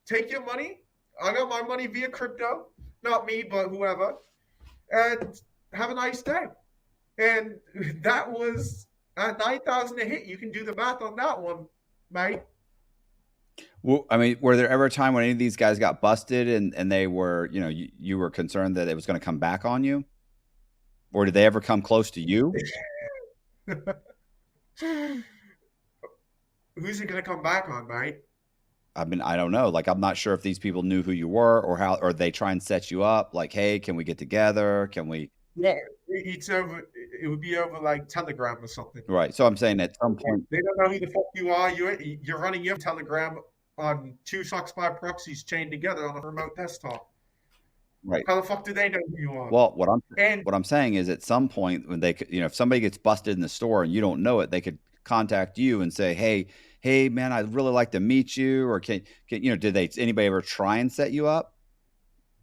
Take your money. I got my money via crypto. Not me, but whoever. And have a nice day. And that was at 9,000 a hit. You can do the math on that one, mate. Well, I mean, were there ever a time when any of these guys got busted and they were, you were concerned that it was going to come back on you? Or did they ever come close to you? Who's it going to come back on, mate? I mean, I don't know. Like, I'm not sure if these people knew who you were or they try and set you up. Like, hey, can we get together? Can we? Yeah, it would be over like Telegram or something. Right. So I'm saying at some point they don't know who the fuck you are. You're running your Telegram on 2 SOX 5 proxies chained together on a remote desktop. Right. How the fuck do they know who you are? Well, what I'm saying is at some point when they could, if somebody gets busted in the store and you don't know it, they could contact you and say, hey, man, I'd really like to meet you, or can did anybody ever try and set you up?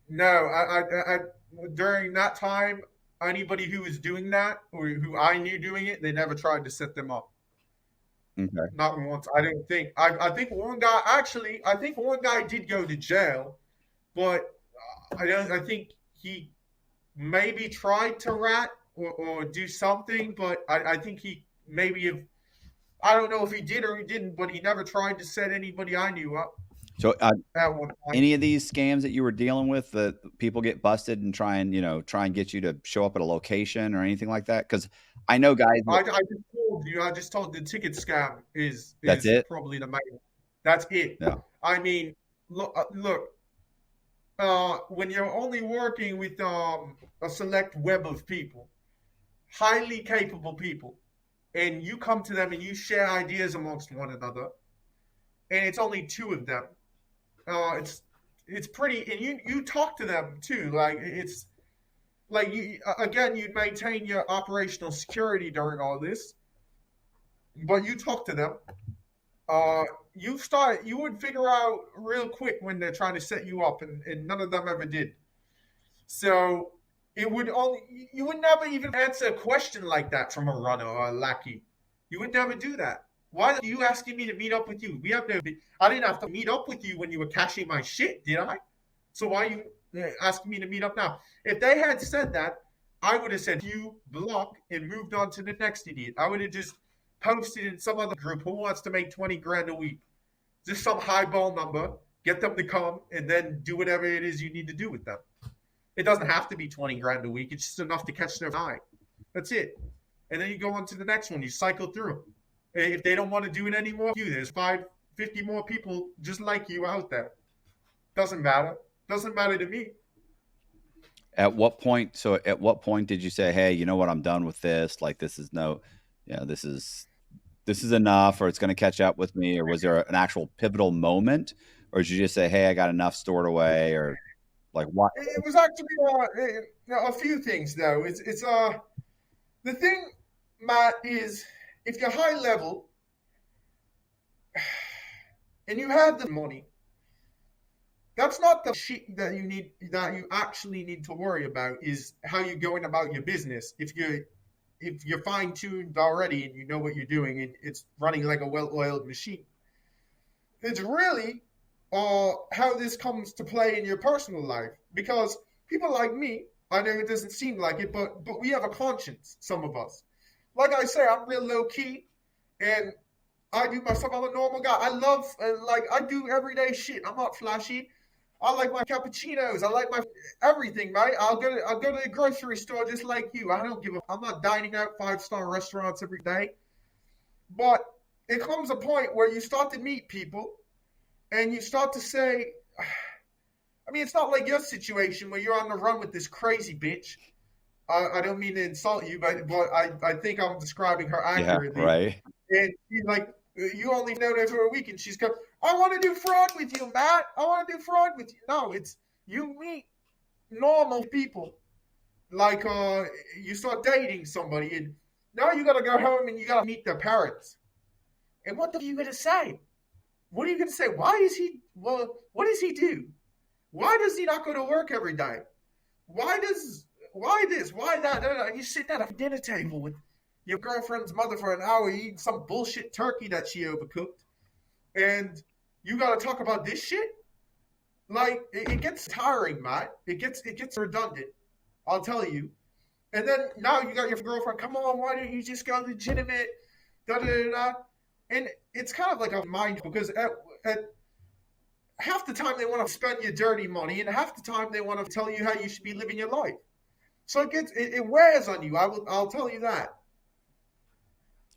No, during that time, anybody who was doing that or who I knew doing it, they never tried to set them up. Okay. Not once. I don't think. I think one guy actually. I think one guy did go to jail, but I don't. I think he maybe tried to rat or do something, but I think he maybe if I don't know if he did or he didn't, but he never tried to set anybody I knew up So at one time. any of these scams that you were dealing with, that people get busted and try and get you to show up at a location or anything like that? Because I know guys. I just told you. I just told the ticket scam That's is it. probably the main. That's it. Yeah. I mean, look. When you're only working with a select web of people, highly capable people, and you come to them and you share ideas amongst one another, and it's only two of them. It's pretty, and you talk to them too. Like it's like you again, you maintain your operational security during all this, but you talk to them. You would figure out real quick when they're trying to set you up, and none of them ever did. So you would never even answer a question like that from a runner or a lackey. You would never do that. Why are you asking me to meet up with you? I didn't have to meet up with you when you were cashing my shit, did I? So why are you asking me to meet up now? If they had said that, I would have said you block and moved on to the next idiot. I would have just posted in some other group who wants to make 20 grand a week. Just some highball number, get them to come, and then do whatever it is you need to do with them. It doesn't have to be 20 grand a week. It's just enough to catch their eye. That's it. And then you go on to the next one. You cycle through. If they don't want to do it anymore, there's 50 more people just like you out there. Doesn't matter. Doesn't matter to me. At what point did you say, hey, you know what, I'm done with this? Like, this is this is enough, or it's going to catch up with me? Or was there an actual pivotal moment? Or did you just say, hey, I got enough stored away? Or like what? It was actually a few things, though. It's the thing, Matt, is if you're high level and you have the money, that's not the shit that you actually need to worry about. Is how you're going about your business. If you're fine tuned already and you know what you're doing and it's running like a well oiled machine, it's really how this comes to play in your personal life. Because people like me, I know it doesn't seem like it, but we have a conscience. Some of us, like I say, I'm real low key, and I do myself. I'm a normal guy. I love I do everyday shit. I'm not flashy. I like my cappuccinos. I like my everything, right? I'll go to the grocery store just like you. I don't give a. I'm not dining out 5-star restaurants every day. But it comes a point where you start to meet people, and you start to say, I mean, it's not like your situation where you're on the run with this crazy bitch. I don't mean to insult you, but I think I'm describing her accurately. Yeah, right. And she's like, you only know her for a week, and she's going, I want to do fraud with you, Matt. I want to do fraud with you. No, it's you meet normal people. Like you start dating somebody, and now you got to go home and you got to meet their parents. And what are you going to say? What are you going to say? What does he do? Why does he not go to work every day? Why this? Why that? And you sit at a dinner table with your girlfriend's mother for an hour eating some bullshit turkey that she overcooked, and you got to talk about this shit? Like, it gets tiring, Matt. It gets redundant. I'll tell you. And then now you got your girlfriend, come on, why don't you just go legitimate? Da da da da. And it's kind of like a mind, because at half the time they want to spend your dirty money, and half the time they want to tell you how you should be living your life. So it wears on you. I'll tell you that.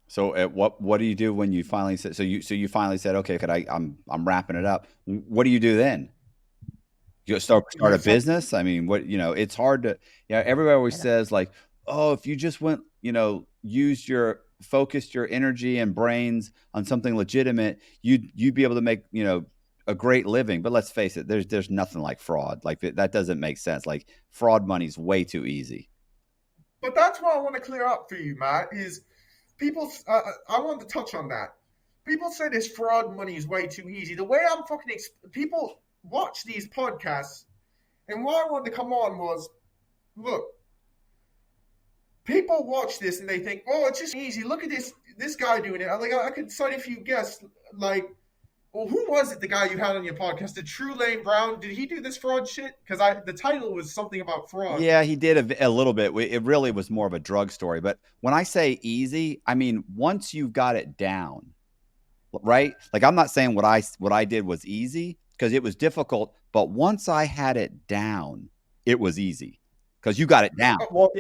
So at what do you do when you finally said, so you finally said, okay, I'm wrapping it up. What do you do then? You start a business? I mean, it's hard to, everybody always says like, oh, if you just went, focused your energy and brains on something legitimate, you'd be able to make, a great living. But let's face it, there's nothing like fraud. Like that doesn't make sense. Like fraud money's way too easy. But that's what I want to clear up for you, Matt, is people, I wanted to touch on that. People say this fraud money is way too easy. The way I'm fucking, people watch these podcasts, and why I wanted to come on was, look, people watch this and they think, oh, it's just easy. Look at this guy doing it. Like, I could cite a few guests, like, well, who was it, the guy you had on your podcast? The True Lane Brown? Did he do this fraud shit? Because the title was something about fraud. Yeah, he did a little bit. It really was more of a drug story. But when I say easy, I mean once you've got it down, right? Like I'm not saying what I did was easy because it was difficult. But once I had it down, it was easy because you got it down. Well,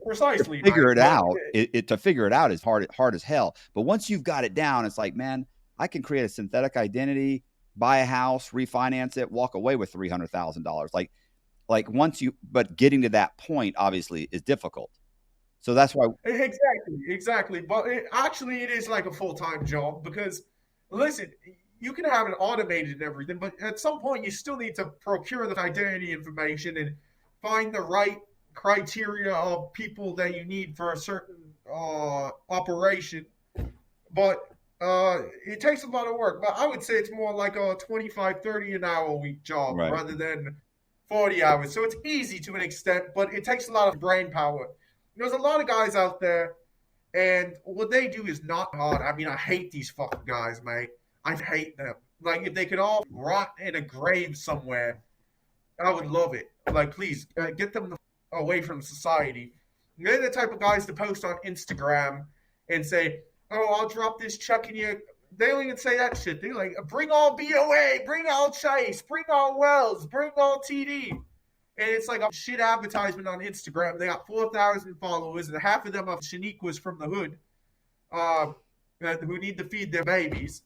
precisely. To figure it out, to figure it out is hard as hell. But once you've got it down, it's like, man, I can create a synthetic identity, buy a house, refinance it, walk away with $300,000. Like once but getting to that point obviously is difficult. So that's why. Exactly. But it is like a full-time job because, listen, you can have it automated and everything, but at some point you still need to procure the identity information and find the right criteria of people that you need for a certain operation. But it takes a lot of work. But I would say it's more like a 25, 30 an hour a week job rather than 40 hours. So it's easy to an extent, but it takes a lot of brain power. There's a lot of guys out there, and what they do is not hard. I mean, I hate these fucking guys, mate. I hate them. Like, if they could all rot in a grave somewhere, I would love it. Like, please, get them away from society. They're the type of guys to post on Instagram and say, oh, I'll drop this check in your... They don't even say that shit. They're like, bring all BOA, bring all Chase, bring all Wells, bring all TD. And it's like a shit advertisement on Instagram. They got 4,000 followers, and half of them are Shaniquas from the hood who need to feed their babies.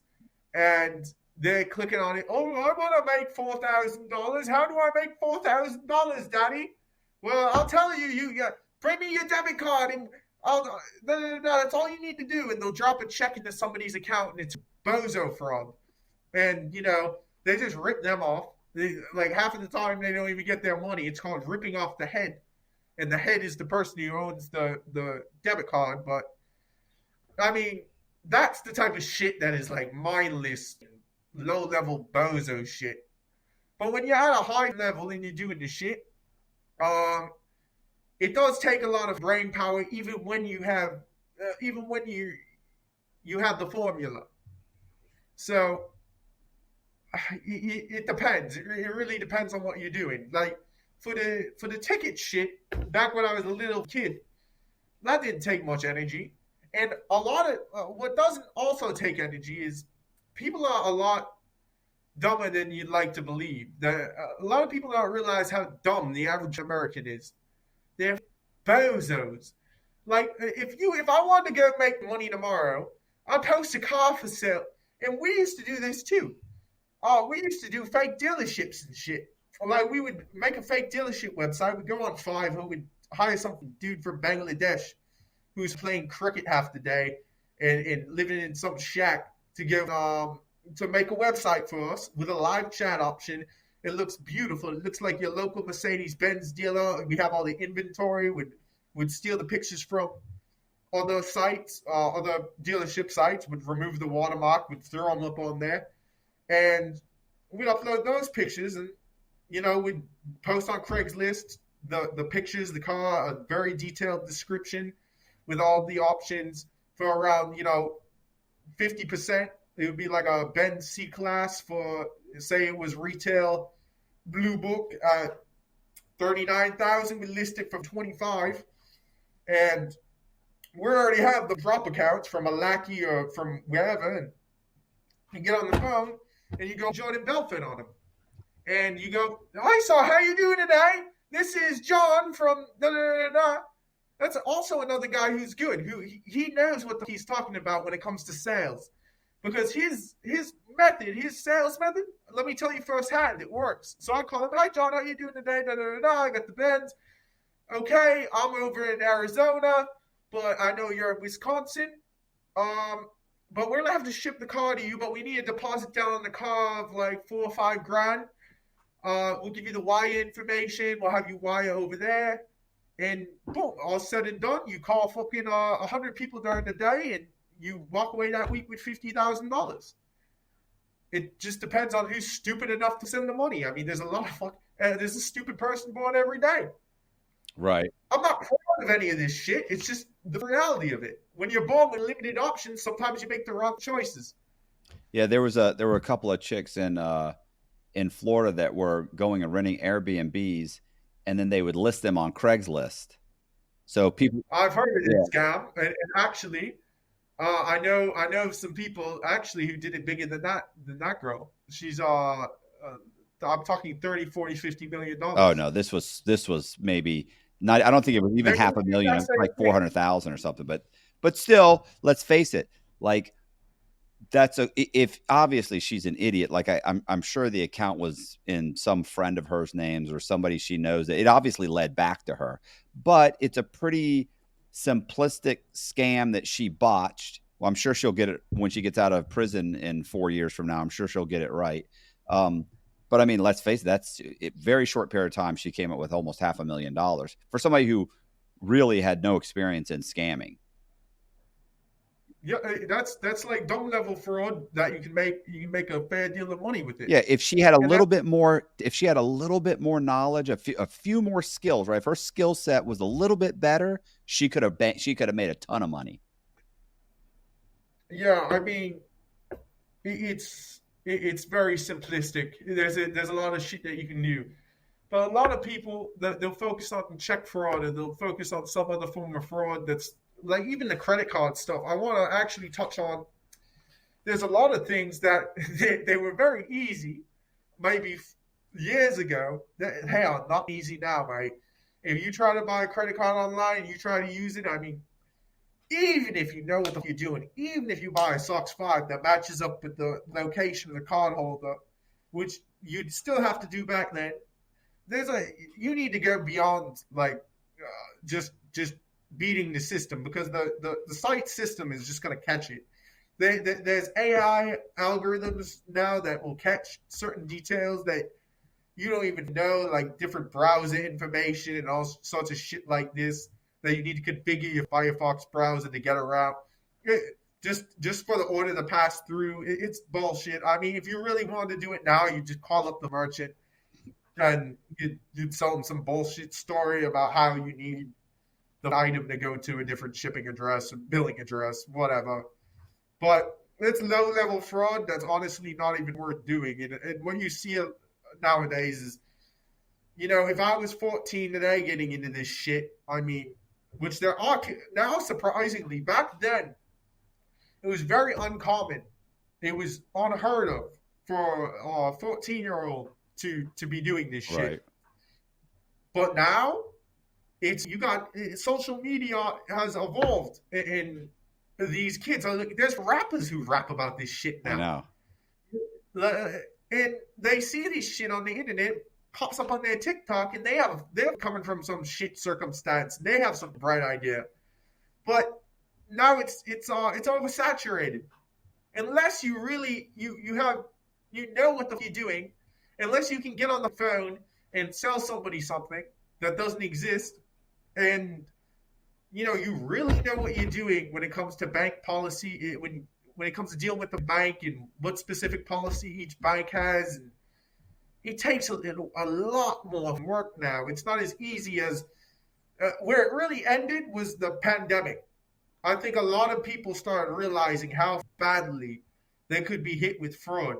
And they're clicking on it. Oh, I want to make $4,000. How do I make $4,000, Daddy? Well, I'll tell you, bring me your debit card and that's all you need to do. And they'll drop a check into somebody's account and it's bozo fraud. And, they just rip them off. Like half of the time they don't even get their money. It's called ripping off the head. And the head is the person who owns the debit card. But, I mean, that's the type of shit that is like mindless, low-level bozo shit. But when you're at a high level and you're doing the shit, it does take a lot of brain power, even when you have the formula. So it depends. It really depends on what you're doing. Like for the ticket shit, back when I was a little kid, that didn't take much energy. And a lot of what doesn't also take energy is people are a lot dumber than you'd like to believe. A lot of people don't realize how dumb the average American is. They're bozos. Like, if I wanted to go make money tomorrow, I'd post a car for sale. And we used to do this too. We used to do fake dealerships and shit. Like, we would make a fake dealership website. We'd go on Fiverr. We'd hire some dude from Bangladesh who's playing cricket half the day and living in some shack to make a website for us with a live chat option. It looks beautiful. It looks like your local Mercedes-Benz dealer. We have all the inventory. Would steal the pictures from other sites, other dealership sites. Would remove the watermark. Would throw them up on there, and we'd upload those pictures. And we'd post on Craigslist the pictures, the car, a very detailed description with all the options for around 50%. It would be like a Benz C-Class for, say it was retail blue book at $39,000. We list it for $25,000. And we already have the drop accounts from a lackey or from wherever. And you get on the phone and you go Jordan Belfort on them. And you go, hi, so how you doing today? This is John from da-da-da-da. That's also another guy who's good, who he knows what he's talking about when it comes to sales. Because his method, his sales method, let me tell you firsthand, it works. So I call him, hi, John, how you doing today? Da-da-da-da. I got the Benz. Okay, I'm over in Arizona, but I know you're in Wisconsin. But we're going to have to ship the car to you, but we need a deposit down on the car of like $4 or $5 grand. We'll give you the wire information. We'll have you wire over there. and boom, all said and done, you call fucking 100 people during the day, and you walk away that week with $50,000. It just depends on who's stupid enough to send the money. I mean, there's a lot of there's a stupid person born every day. Right. I'm not proud of any of this shit. It's just the reality of it. When you're born with limited options, sometimes you make the wrong choices. Yeah, there were a couple of chicks in Florida that were going and renting Airbnbs, and then they would list them on Craigslist. So people, I've heard of this scam, and actually, I know some people actually who did it bigger than that girl. She's I'm talking 30, 40, 50 million dollars. Oh no, this was maybe not. I don't think it was even half a million. It was like 400,000 or something. But still, let's face it. Like if obviously she's an idiot. Like I'm sure the account was in some friend of hers names or somebody she knows. It obviously led back to her, but it's a pretty simplistic scam that she botched. Well, I'm sure she'll get it when she gets out of prison in 4 years from now. I'm sure she'll get it right. But I mean, let's face it, that's a very short period of time. She came up with almost $500,000 for somebody who really had no experience in scamming. Yeah, that's like dumb level fraud that you can make a fair deal of money with it. Yeah, if she had a little bit more knowledge, a few more skills, right? If her skill set was a little bit better, she could have made a ton of money. Yeah, I mean, it's very simplistic. There's a lot of shit that you can do, but a lot of people they'll focus on check fraud, and they'll focus on some other form of fraud that's like even the credit card stuff. I want to actually touch on. There's a lot of things that they were very easy, maybe years ago. That hell, not easy now, mate. If you try to buy a credit card online and you try to use it, I mean, even if you know what you're doing, even if you buy a Sox 5 that matches up with the location of the card holder, which you'd still have to do back then, you need to go beyond like just beating the system, because the site system is just going to catch it. There's AI algorithms now that will catch certain details that you don't even know, like different browser information and all sorts of shit like this that you need to configure your Firefox browser to get around. Just for the order to pass through, it's bullshit. I mean, if you really want to do it now, you just call up the merchant and you'd sell them some bullshit story about how you need the item to go to a different shipping address, billing address, whatever. But it's low-level fraud that's honestly not even worth doing. And what you see nowadays is, if I was 14 today getting into this shit, I mean, which there are now, surprisingly, back then, it was very uncommon. It was unheard of for a 14-year-old to be doing this shit. Right. But now, social media has evolved, and these kids there's rappers who rap about this shit now. I know. And they see this shit on the internet, pops up on their TikTok, and they're coming from some shit circumstance. They have some bright idea, but now it's oversaturated. Unless you really you know what the you're doing, unless you can get on the phone and sell somebody something that doesn't exist, and you really know what you're doing when it comes to bank policy, when it comes to dealing with the bank and what specific policy each bank has. And it takes a lot more work now. It's not as easy as where it really ended was the pandemic. I think a lot of people started realizing how badly they could be hit with fraud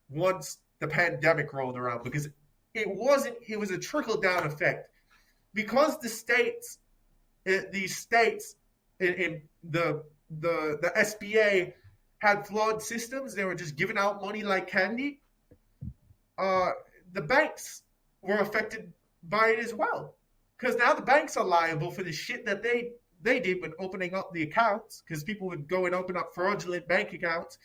once the pandemic rolled around, because it was a trickle-down effect. Because these states in the SBA had flawed systems, they were just giving out money like candy. The banks were affected by it as well, because now the banks are liable for the shit that they did when opening up the accounts, because people would go and open up fraudulent bank accounts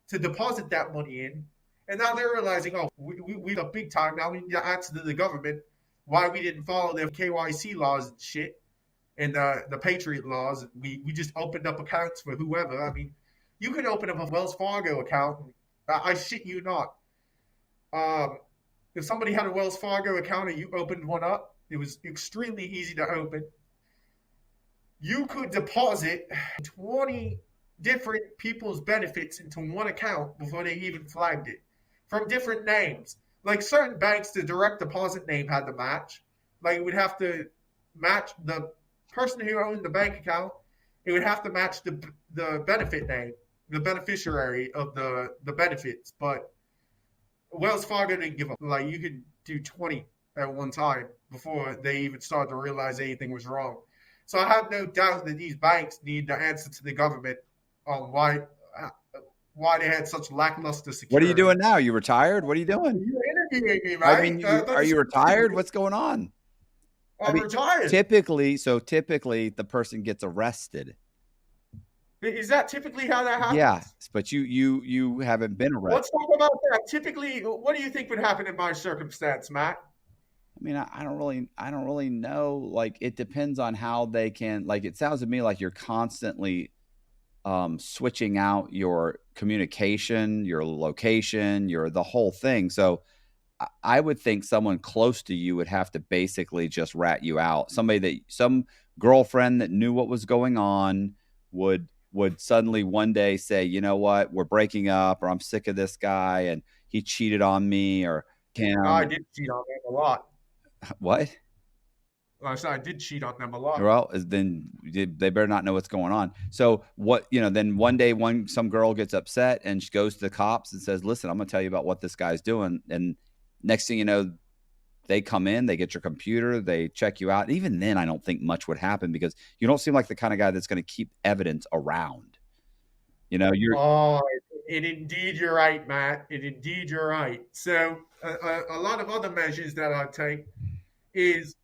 to deposit that money in, and now they're realizing, we got big time now. We need to answer to the government why we didn't follow their KYC laws and shit, and the Patriot laws. We just opened up accounts for whoever. I mean, you could open up a Wells Fargo account. I shit you not. If somebody had a Wells Fargo account and you opened one up It was extremely easy to open. You could deposit 20 different people's benefits into one account before they even flagged it from different names. Like certain banks, the direct deposit name had to match. Like it would have to match the person who owned the bank account. It would have to match the benefit name, the beneficiary of the benefits. But Wells Fargo didn't give up. Like you could do 20 at one time before they even started to realize anything was wrong. So I have no doubt that these banks need to answer to the government on why they had such lackluster security. What are you doing now? You retired? What are you doing? You're interviewing me, right? I mean, are you retired? What's going on? I'm retired. Typically the person gets arrested. Is that typically how that happens? Yeah, but you haven't been arrested. Let's talk about that. Typically, what do you think would happen in my circumstance, Matt? I mean, I don't really know. Like, it depends on how they can. Like, it sounds to me like you're constantly switching out your communication, your location, the whole thing. So I would think someone close to you would have to basically just rat you out. Some girlfriend that knew what was going on would suddenly one day say, you know what, we're breaking up, or I'm sick of this guy and he cheated on me, or I did cheat on them a lot. What? I said I did cheat on them a lot. Well, then they better not know what's going on. So then one day some girl gets upset and she goes to the cops and says, listen, I'm going to tell you about what this guy's doing. And next thing you know, they come in, they get your computer, they check you out. Even then, I don't think much would happen because you don't seem like the kind of guy that's going to keep evidence around. And indeed you're right, Matt. And indeed you're right. So a lot of other measures that I take is,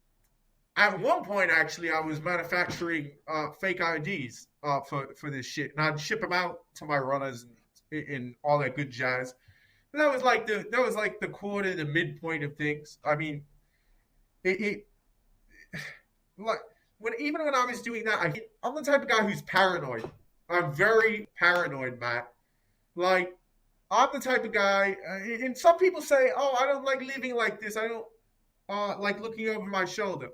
at one point, actually, I was manufacturing fake IDs for this shit, and I'd ship them out to my runners and all that good jazz. And that was like the quarter, the midpoint of things. I mean, even when I was doing that, I'm the type of guy who's paranoid. I'm very paranoid, Matt. Like, I'm the type of guy, and some people say, "Oh, I don't like living like this. I don't like looking over my shoulder."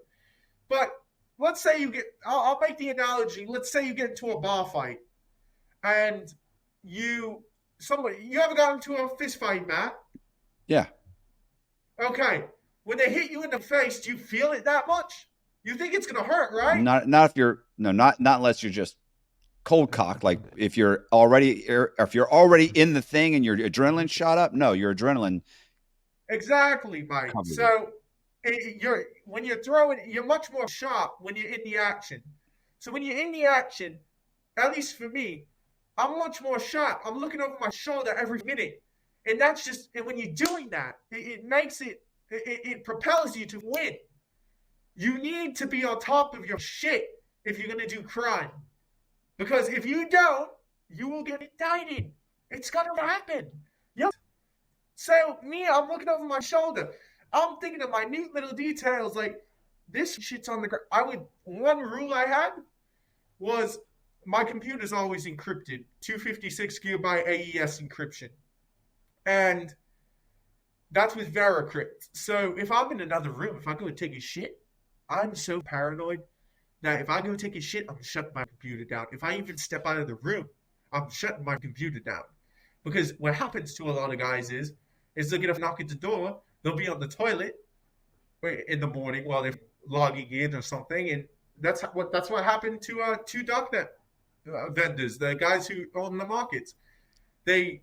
But let's say I'll make the analogy. Let's say you get into a bar fight and you ever got into a fist fight, Matt? Yeah. Okay. When they hit you in the face, do you feel it that much? You think it's going to hurt, right? Not unless you're just cold cocked. Like if you're already in the thing and your adrenaline shot up. No, your adrenaline. Exactly, Mike. So when you're throwing, you're much more sharp when you're in the action. So when you're in the action, at least for me, I'm much more sharp. I'm looking over my shoulder every minute. And that's just, and when you're doing that, it makes it propels you to win. You need to be on top of your shit if you're going to do crime. Because if you don't, you will get indicted. It's going to happen. Yep. So I'm looking over my shoulder. I'm thinking of minute little details like this shit's on the ground. One rule I had was my computer's always encrypted, 256 gigabyte AES encryption. And that's with Veracrypt. So if I'm in another room, if I go and take a shit, I'm so paranoid that if I go take a shit, I'm shutting my computer down. If I even step out of the room, I'm shutting my computer down. Because what happens to a lot of guys is they'll get a knock at the door, they'll be on the toilet in the morning while they're logging in or something, and that's what happened to two darknet vendors, the guys who own the markets. They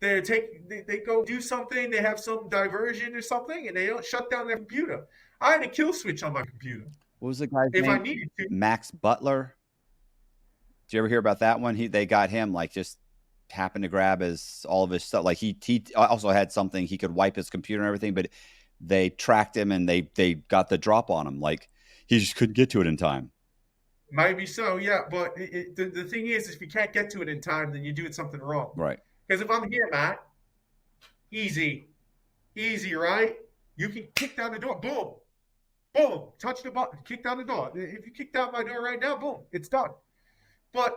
go do something, they have some diversion or something, and they don't shut down their computer. I had a kill switch on my computer. What was the guy's name? If I needed to. Max Butler. Did you ever hear about that one? They got him, like, just happened to grab all of his stuff. Like he also had something he could wipe his computer and everything, but they tracked him and they got the drop on him. Like he just couldn't get to it in time. Maybe so, yeah. But the thing is, if you can't get to it in time, then you're doing something wrong. Right. Because if I'm here, Matt, easy, right? You can kick down the door, boom, boom, touch the button, kick down the door. If you kick down my door right now, boom, it's done. But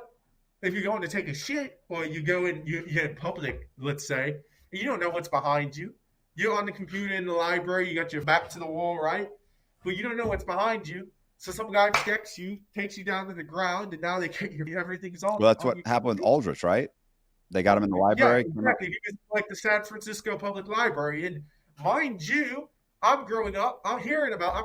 if you're going to take a shit, or you're in public, let's say, and you don't know what's behind you, you're on the computer in the library, you got your back to the wall, right? but you don't know what's behind you. So some guy checks you, takes you down to the ground, and now they get your everything's Well, that's on what your happened with computer. Aldrich, right? They got him in the Yeah, library. exactly. Because like the San Francisco Public Library, and mind you, I'm growing up. I'm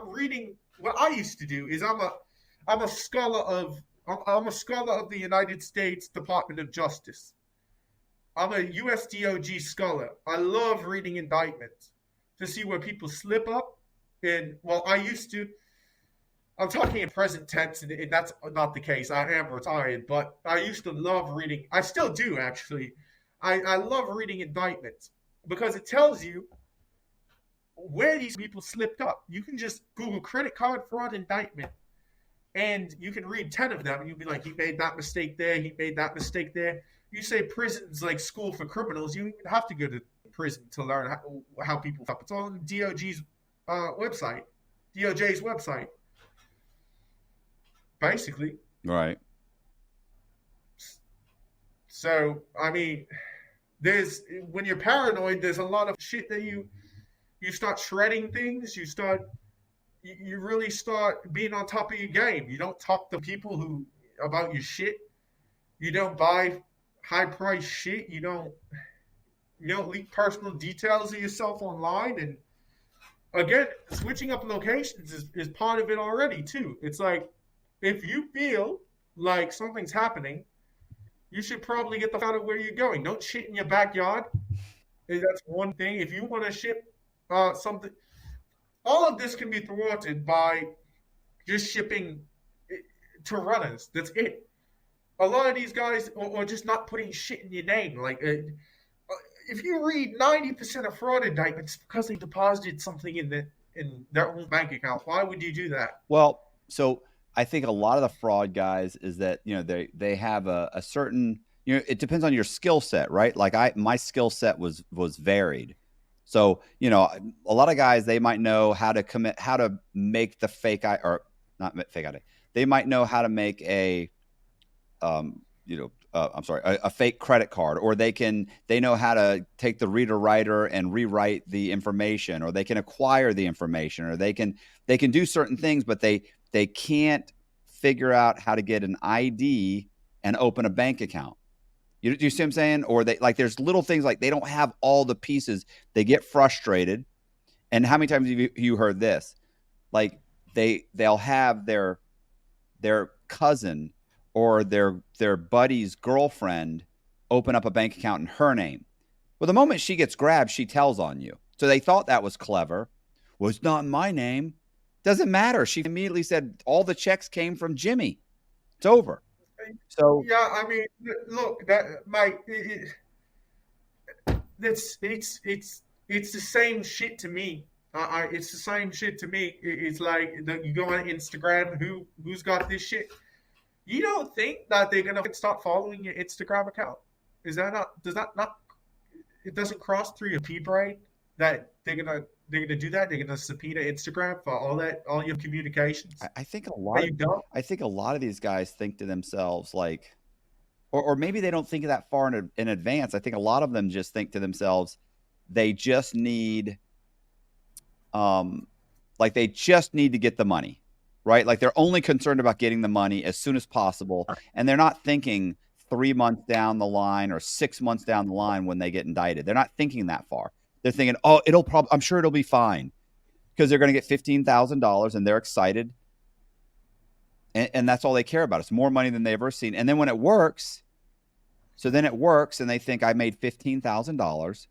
reading. What I used to do is I'm a scholar of I'm a scholar of the United States Department of Justice. I'm a USDOG scholar. I love reading indictments to see where people slip up. And well, I used to. I'm talking in present tense, and that's not the case. I am retired, but I used to love reading. I still do, actually. I love reading indictments because it tells you where these people slipped up. You can just Google credit card fraud indictment, and you can read 10 of them, and you'll be like, he made that mistake there, he made that mistake there. You say prison's like school for criminals. You don't even have to go to prison to learn how people. It's all on DOG's website, DOJ's website. Basically. Right. So, I mean, when you're paranoid, there's a lot of shit that you start shredding things. You really start being on top of your game. You don't talk to people about your shit. You don't buy high price shit. You don't leak personal details of yourself online. And again, switching up locations is part of it already too. It's like, if you feel like something's happening, you should probably get the fuck out of where you're going. Don't shit in your backyard. That's one thing. If you want to ship something, all of this can be thwarted by just shipping to runners. That's it. A lot of these guys are just not putting shit in your name. Like, if you read 90% of fraud indictments because they deposited something in their own bank account, why would you do that? Well, so I think a lot of the fraud guys is that, they have a certain, it depends on your skill set, right? Like my skill set was varied. So, a lot of guys, they might know how to make the fake ID, or not fake ID. They might know how to make a fake credit card, or they know how to take the reader writer and rewrite the information, or they can acquire the information, or they can do certain things, but they can't figure out how to get an ID and open a bank account. You see what I'm saying? Or there's little things like they don't have all the pieces. They get frustrated. And how many times have you heard this? Like they'll have their cousin or their buddy's girlfriend open up a bank account in her name. Well, the moment she gets grabbed, she tells on you. So they thought that was clever. Well, it's not in my name. Doesn't matter. She immediately said all the checks came from Jimmy. It's over. So yeah, I mean, look, that Mike, it's the same shit to me. It's the same shit to me. It's like you go on Instagram, who's got this shit? You don't think that they're gonna start following your Instagram account? Does that not? It doesn't cross through your pea brain that they're gonna do that. They're gonna subpoena Instagram for all your communications. I think a lot of these guys think to themselves like, or maybe they don't think that far in advance. I think a lot of them just think to themselves, they just need, they just need to get the money, right? Like they're only concerned about getting the money as soon as possible, and they're not thinking 3 months down the line or 6 months down the line when they get indicted. They're not thinking that far. They're thinking, oh, I'm sure it'll be fine, because they're going to get $15,000 and they're excited. And that's all they care about. It's more money than they've ever seen. And then when it works, and they think I made $15,000.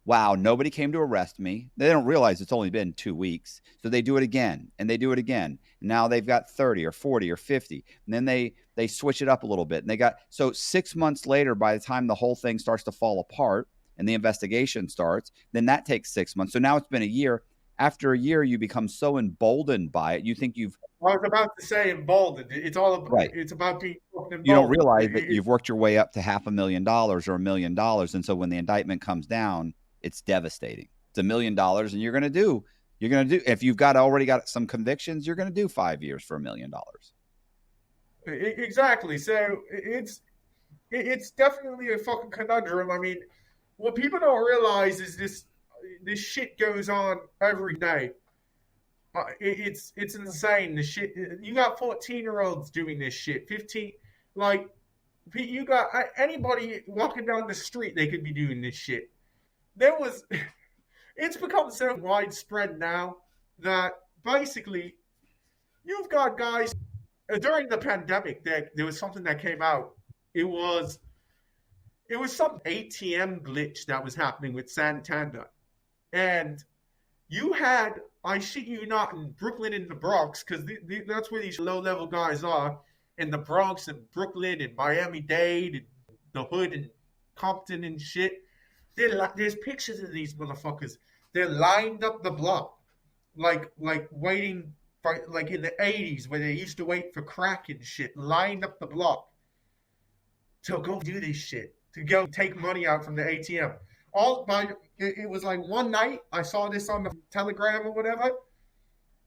Wow, nobody came to arrest me. They don't realize it's only been 2 weeks. So they do it again, and they do it again. Now they've got 30 or 40 or 50. And then they switch it up a little bit. And so 6 months later, by the time the whole thing starts to fall apart and the investigation starts, then that takes 6 months. So now it's been a year. After a year, you become so emboldened by it. You think I was about to say emboldened. It's all about, right. It's about being emboldened. You don't realize that you've worked your way up to $500,000 or $1 million. And so when the indictment comes down, it's devastating. It's $1 million. And you're going to do, if you've already got some convictions, you're going to do 5 years for $1 million. Exactly. So it's definitely a fucking conundrum. I mean, what people don't realize is this shit goes on every day. It's insane. The shit you got 14-year-olds doing this shit. 15, like you got anybody walking down the street, they could be doing this shit. There was, it's become so widespread now that basically you've got guys during the pandemic. There was something that came out. It was it was some ATM glitch that was happening with Santander, and you had, I shit you not, in Brooklyn and the Bronx, because that's where these low-level guys are, in the Bronx and Brooklyn and Miami-Dade and the Hood and Compton and shit. There's pictures of these motherfuckers. They're lined up the block, like waiting for, like in the 80s where they used to wait for crack and shit, lined up the block to go do this shit, to go take money out from the ATM. All by it was like one night I saw this on the Telegram or whatever,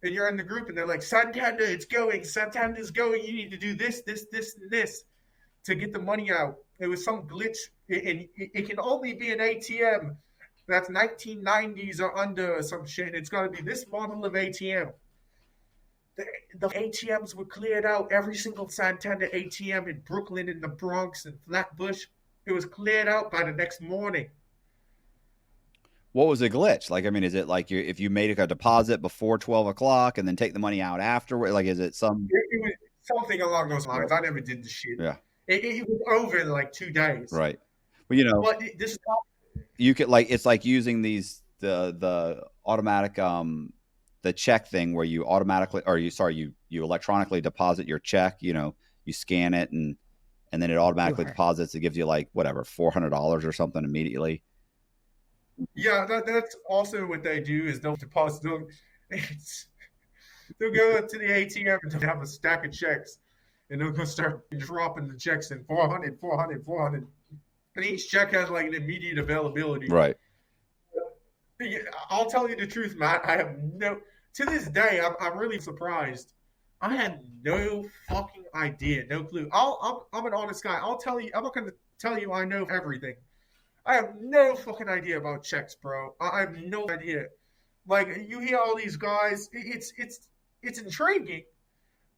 and you're in the group and they're like, Santander, it's going, Santander's going, you need to do this, this, this, and this to get the money out. It was some glitch, and it can only be an ATM that's 1990s or under or some shit, and it's got to be this model of ATM. The ATMs were cleared out. Every single Santander ATM in Brooklyn, in the Bronx, and Flatbush, it was cleared out by the next morning. What was a glitch? Like, I mean, is it like if you made a deposit before 12 o'clock and then take the money out afterward? Like, is it some? It was something along those lines. I never did the shit. Yeah. It was over in like 2 days. Right. Well, you know, but this is you could, like, it's like using the automatic the check thing where you automatically, or you electronically deposit your check. You know, you scan it and then it automatically deposits. It gives you like whatever $400 or something immediately. Yeah, that's also what they do is they'll deposit them. They'll go to the ATM and they'll have a stack of checks, and they'll go start dropping the checks in 400, 400, 400. And each check has like an immediate availability. Right. I'll tell you the truth, Matt. I have to this day, I'm really surprised. I had no fucking idea, no clue. I'm an honest guy. I'll tell you, I'm not going to tell you I know everything. I have no fucking idea about checks, bro. I have no idea. Like, you hear all these guys, it's intriguing,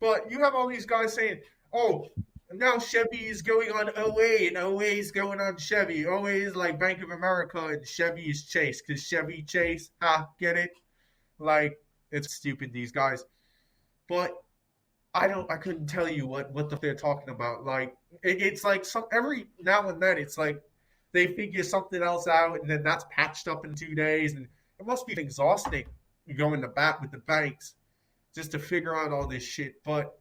but you have all these guys saying, oh, now Chevy is going on OA, and OA is going on Chevy. OA is like Bank of America, and Chevy is Chase, because Chevy Chase, get it? Like, it's stupid, these guys. But I couldn't tell you what they're talking about. Like, it's like every now and then, it's like, they figure something else out, and then that's patched up in 2 days, and it must be exhausting going to bat with the banks just to figure out all this shit. But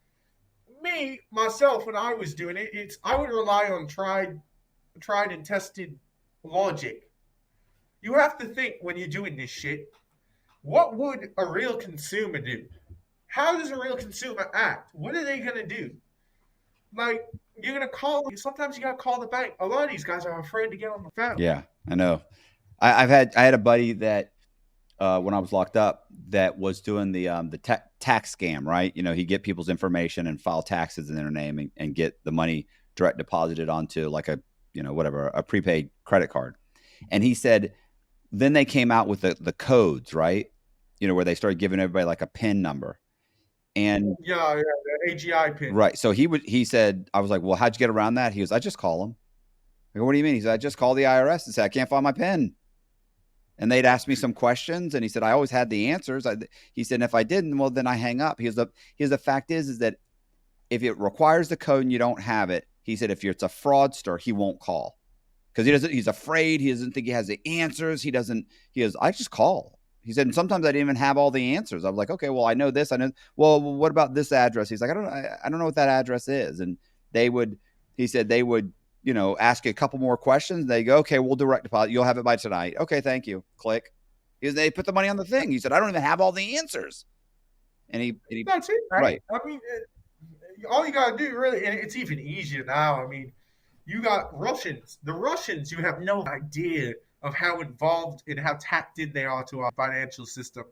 myself, when I was doing it, I would rely on tried and tested logic. You have to think when you're doing this shit, what would a real consumer do? How does a real consumer act? What are they gonna do? Like, you're going to call, sometimes you got to call the bank. A lot of these guys are afraid to get on the phone. Yeah, I know. I had a buddy that when I was locked up that was doing the tax scam, right? You know, he'd get people's information and file taxes in their name and get the money direct deposited onto like a prepaid credit card. And he said, then they came out with the codes, right? You know, where they started giving everybody like a PIN number. And yeah, the AGI pin. Right. So he said, I was like, well, how'd you get around that? He goes, I just call them. I go, what do you mean? He said, I just call the IRS and say, I can't find my PIN. And they'd ask me some questions. And he said, I always had the answers. He said, and if I didn't, well, then I hang up. The fact is that if it requires the code and you don't have it, he said, if it's a fraudster, he won't call because he's afraid. He doesn't think he has the answers. He goes, I just call. He said, and sometimes I didn't even have all the answers. I was like, okay, well, I know this. I know. Well, what about this address? He's like, I don't know what that address is. And he said they would, you know, ask you a couple more questions. They go, okay, we'll direct deposit. You'll have it by tonight. Okay, thank you. Click. They put the money on the thing. He said, I don't even have all the answers. And he that's it, right? I mean, all you got to do really, and it's even easier now. I mean, you got Russians. The Russians, you have no idea of how involved and how tapped in they are to our financial system.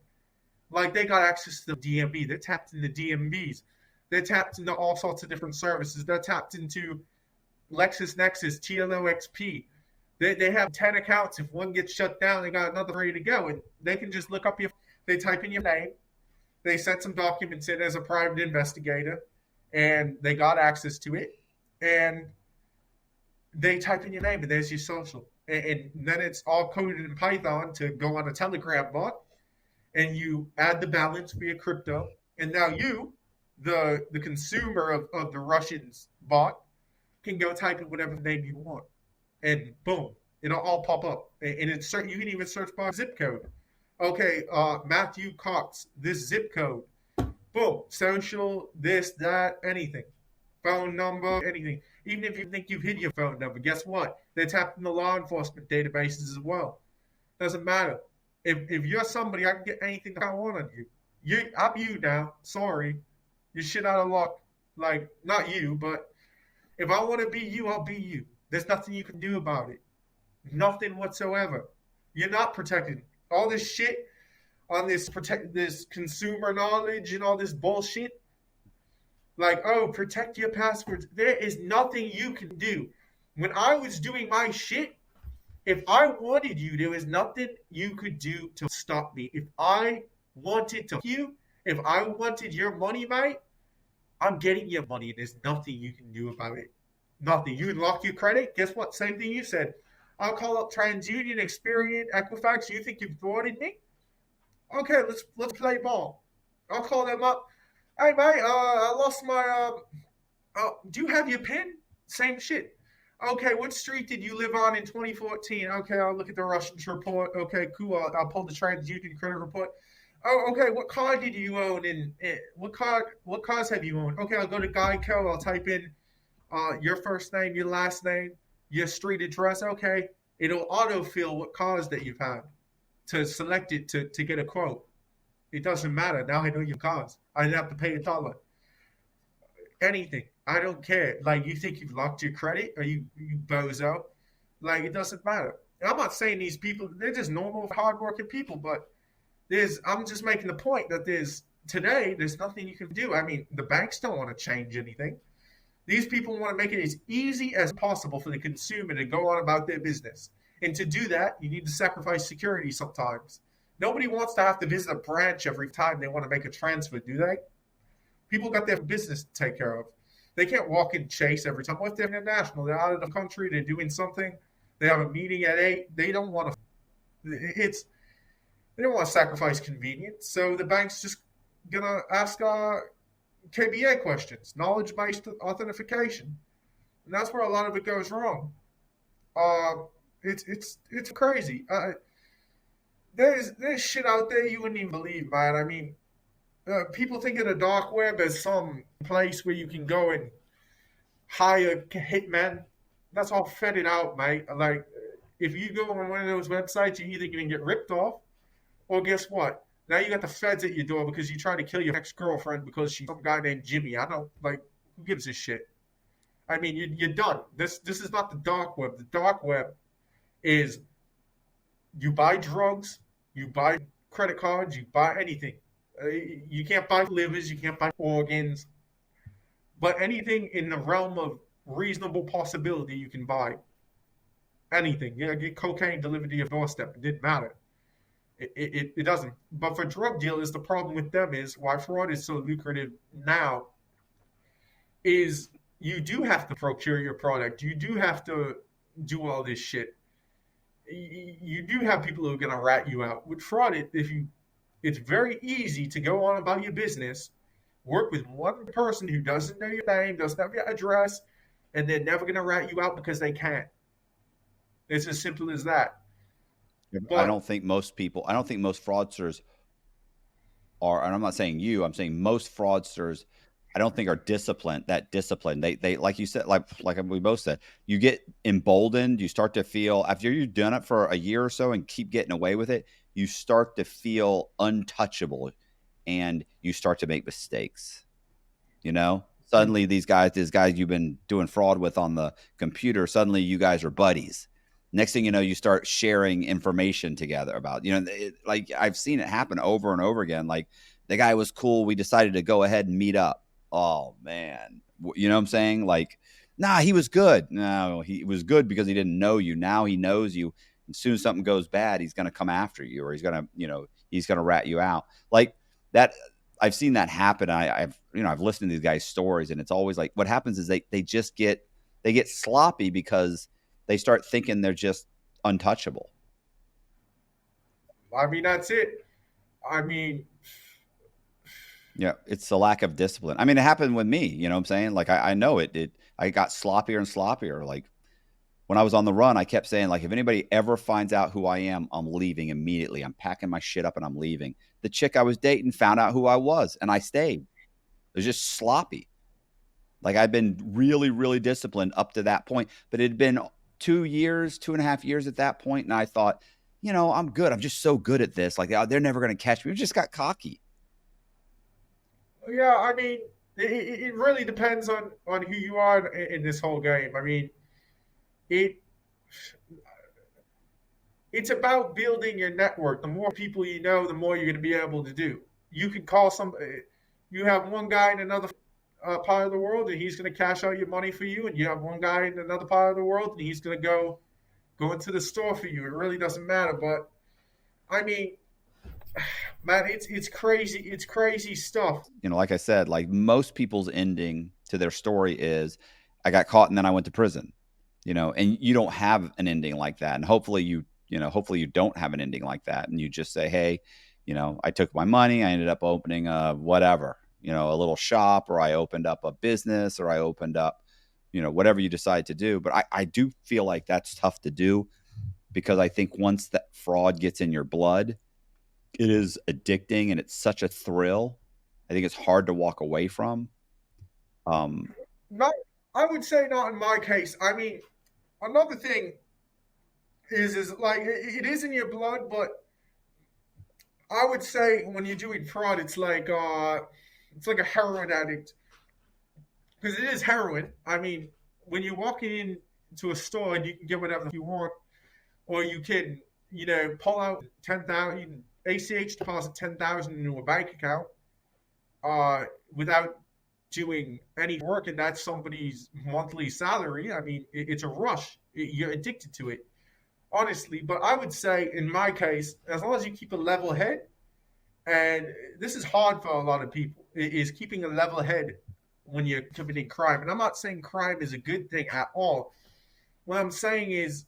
Like, they got access to the DMV. They're tapped into DMVs. They're tapped into all sorts of different services. They're tapped into LexisNexis, TLOXP. They have 10 accounts. If one gets shut down, they got another ready to go. And they can just look up they type in your name. They sent some documents in as a private investigator, and they got access to it. And they type in your name, and there's your social. And then it's all coded in Python to go on a Telegram bot, and you add the balance via crypto. And now you, the consumer of the Russians bot, can go type in whatever name you want, and boom, it'll all pop up. And it's you can even search by zip code. Okay, Matthew Cox, this zip code. Boom, social, this, that, anything, phone number, anything. Even if you think you've hid your phone number, guess what? They're tapped in the law enforcement databases as well. Doesn't matter. If you're somebody, I can get anything I want on you. I'm you now. Sorry, you're shit out of luck. Like, not you, but if I want to be you, I'll be you. There's nothing you can do about it. Nothing whatsoever. You're not protected. All this shit on this consumer knowledge and all this bullshit. Like, oh, protect your passwords. There is nothing you can do. When I was doing my shit, if I wanted you, there was nothing you could do to stop me. If I wanted to you, if I wanted your money, mate, I'm getting your money, and there's nothing you can do about it. Nothing. You unlock your credit. Guess what? Same thing you said. I'll call up TransUnion, Experian, Equifax. You think you've thwarted me? Okay, let's play ball. I'll call them up. Hey, mate, I lost my. Do you have your PIN? Same shit. Okay, what street did you live on in 2014? Okay, I'll look at the Russians report. Okay, cool. I'll pull the TransUnion credit report. Oh, okay. What car did you own? What cars have you owned? Okay, I'll go to Geico. I'll type in your first name, your last name, your street address. Okay, it'll autofill what cars that you've had to select it to get a quote. It doesn't matter. Now I know your cars. I didn't have to pay $1. Anything. I don't care. Like, you think you've locked your credit, or you bozo? Like, it doesn't matter. And I'm not saying these people, they're just normal, hardworking people, but I'm just making the point that there's nothing you can do. I mean, the banks don't want to change anything. These people want to make it as easy as possible for the consumer to go on about their business. And to do that, you need to sacrifice security sometimes. Nobody wants to have to visit a branch every time they want to make a transfer, do they? People got their business to take care of. They can't walk in Chase every time. What if they're international? They're out of the country. They're doing something. They have a meeting at 8. They don't want to. They don't want to sacrifice convenience. So the bank's just gonna ask KBA questions, knowledge-based authentication, and that's where a lot of it goes wrong. It's crazy. There's shit out there you wouldn't even believe, man. I mean, people think of the dark web as some place where you can go and hire hitmen. That's all fetted out, mate. Like, if you go on one of those websites, you're either going to get ripped off, or guess what? Now you got the feds at your door because you tried to kill your ex-girlfriend because she's some guy named Jimmy. I don't, like, who gives a shit? I mean, you're done. This is not the dark web. The dark web is you buy drugs, you buy credit cards, you buy anything. You can't buy livers, you can't buy organs, but anything in the realm of reasonable possibility you can buy. Anything. You know, get cocaine delivered to your doorstep. It didn't matter. It doesn't. But for drug dealers, the problem with them is why fraud is so lucrative now is you do have to procure your product. You do have to do all this shit. You do have people who are going to rat you out. With fraud, it's very easy to go on about your business, work with one person who doesn't know your name, doesn't have your address, and they're never going to rat you out because they can't. It's as simple as that. But I don't think most fraudsters are, and I'm not saying you, I'm saying most fraudsters, I don't think are disciplined. They like you said, like we both said, you get emboldened. You start to feel, after you've done it for a year or so and keep getting away with it, you start to feel untouchable, and you start to make mistakes. You know, suddenly these guys you've been doing fraud with on the computer, suddenly you guys are buddies. Next thing you know, you start sharing information together about, like I've seen it happen over and over again. Like, the guy was cool. We decided to go ahead and meet up. Oh man. You know what I'm saying? Like, nah, he was good. No, he was good because he didn't know you. Now he knows you. As soon as something goes bad, he's going to come after you, or he's going to rat you out like that. I've seen that happen. I've listened to these guys' stories, and it's always like what happens is they just get sloppy because they start thinking they're just untouchable. I mean, that's it. I mean, Yeah, it's the lack of discipline. I mean, it happened with me. You know what I'm saying? Like I know it. I got sloppier and sloppier. Like when I was on the run, I kept saying, like, if anybody ever finds out who I am, I'm leaving immediately. I'm packing my shit up and I'm leaving. The chick I was dating found out who I was, and I stayed. It was just sloppy. Like I'd been really, really disciplined up to that point, but it had been 2 years, 2.5 years at that point, and I thought, I'm good. I'm just so good at this. Like they're never going to catch me. We just got cocky. yeah, I mean, it really depends on who you are in this whole game. I mean, it it's about building your network. The more people you know, the more you're going to be able to do. You can call you have one guy in another part of the world, and he's going to cash out your money for you, and you have one guy in another part of the world, and he's going to go into the store for you. It really doesn't matter. But I mean, man, it's crazy. It's crazy stuff. Like I said, like most people's ending to their story is, I got caught and then I went to prison. And you don't have an ending like that, and hopefully you don't have an ending like that, and you just say, hey, I took my money, I ended up opening a whatever, a little shop, or I opened up a business, or I opened up, whatever you decide to do. But I do feel like that's tough to do, because I think once that fraud gets in your blood, it is addicting and it's such a thrill. I think it's hard to walk away from. Not, I would say not in my case. I mean, another thing is like it is in your blood, but I would say when you're doing fraud, it's like a heroin addict, because it is heroin. I mean, when you're walking into a store and you can get whatever you want, or you can pull out 10,000 ACH deposit 10,000 into a bank account without doing any work, and that's somebody's monthly salary. I mean, it's a rush. You're addicted to it, honestly. But I would say, in my case, as long as you keep a level head, and this is hard for a lot of people, is keeping a level head when you're committing crime. And I'm not saying crime is a good thing at all. What I'm saying is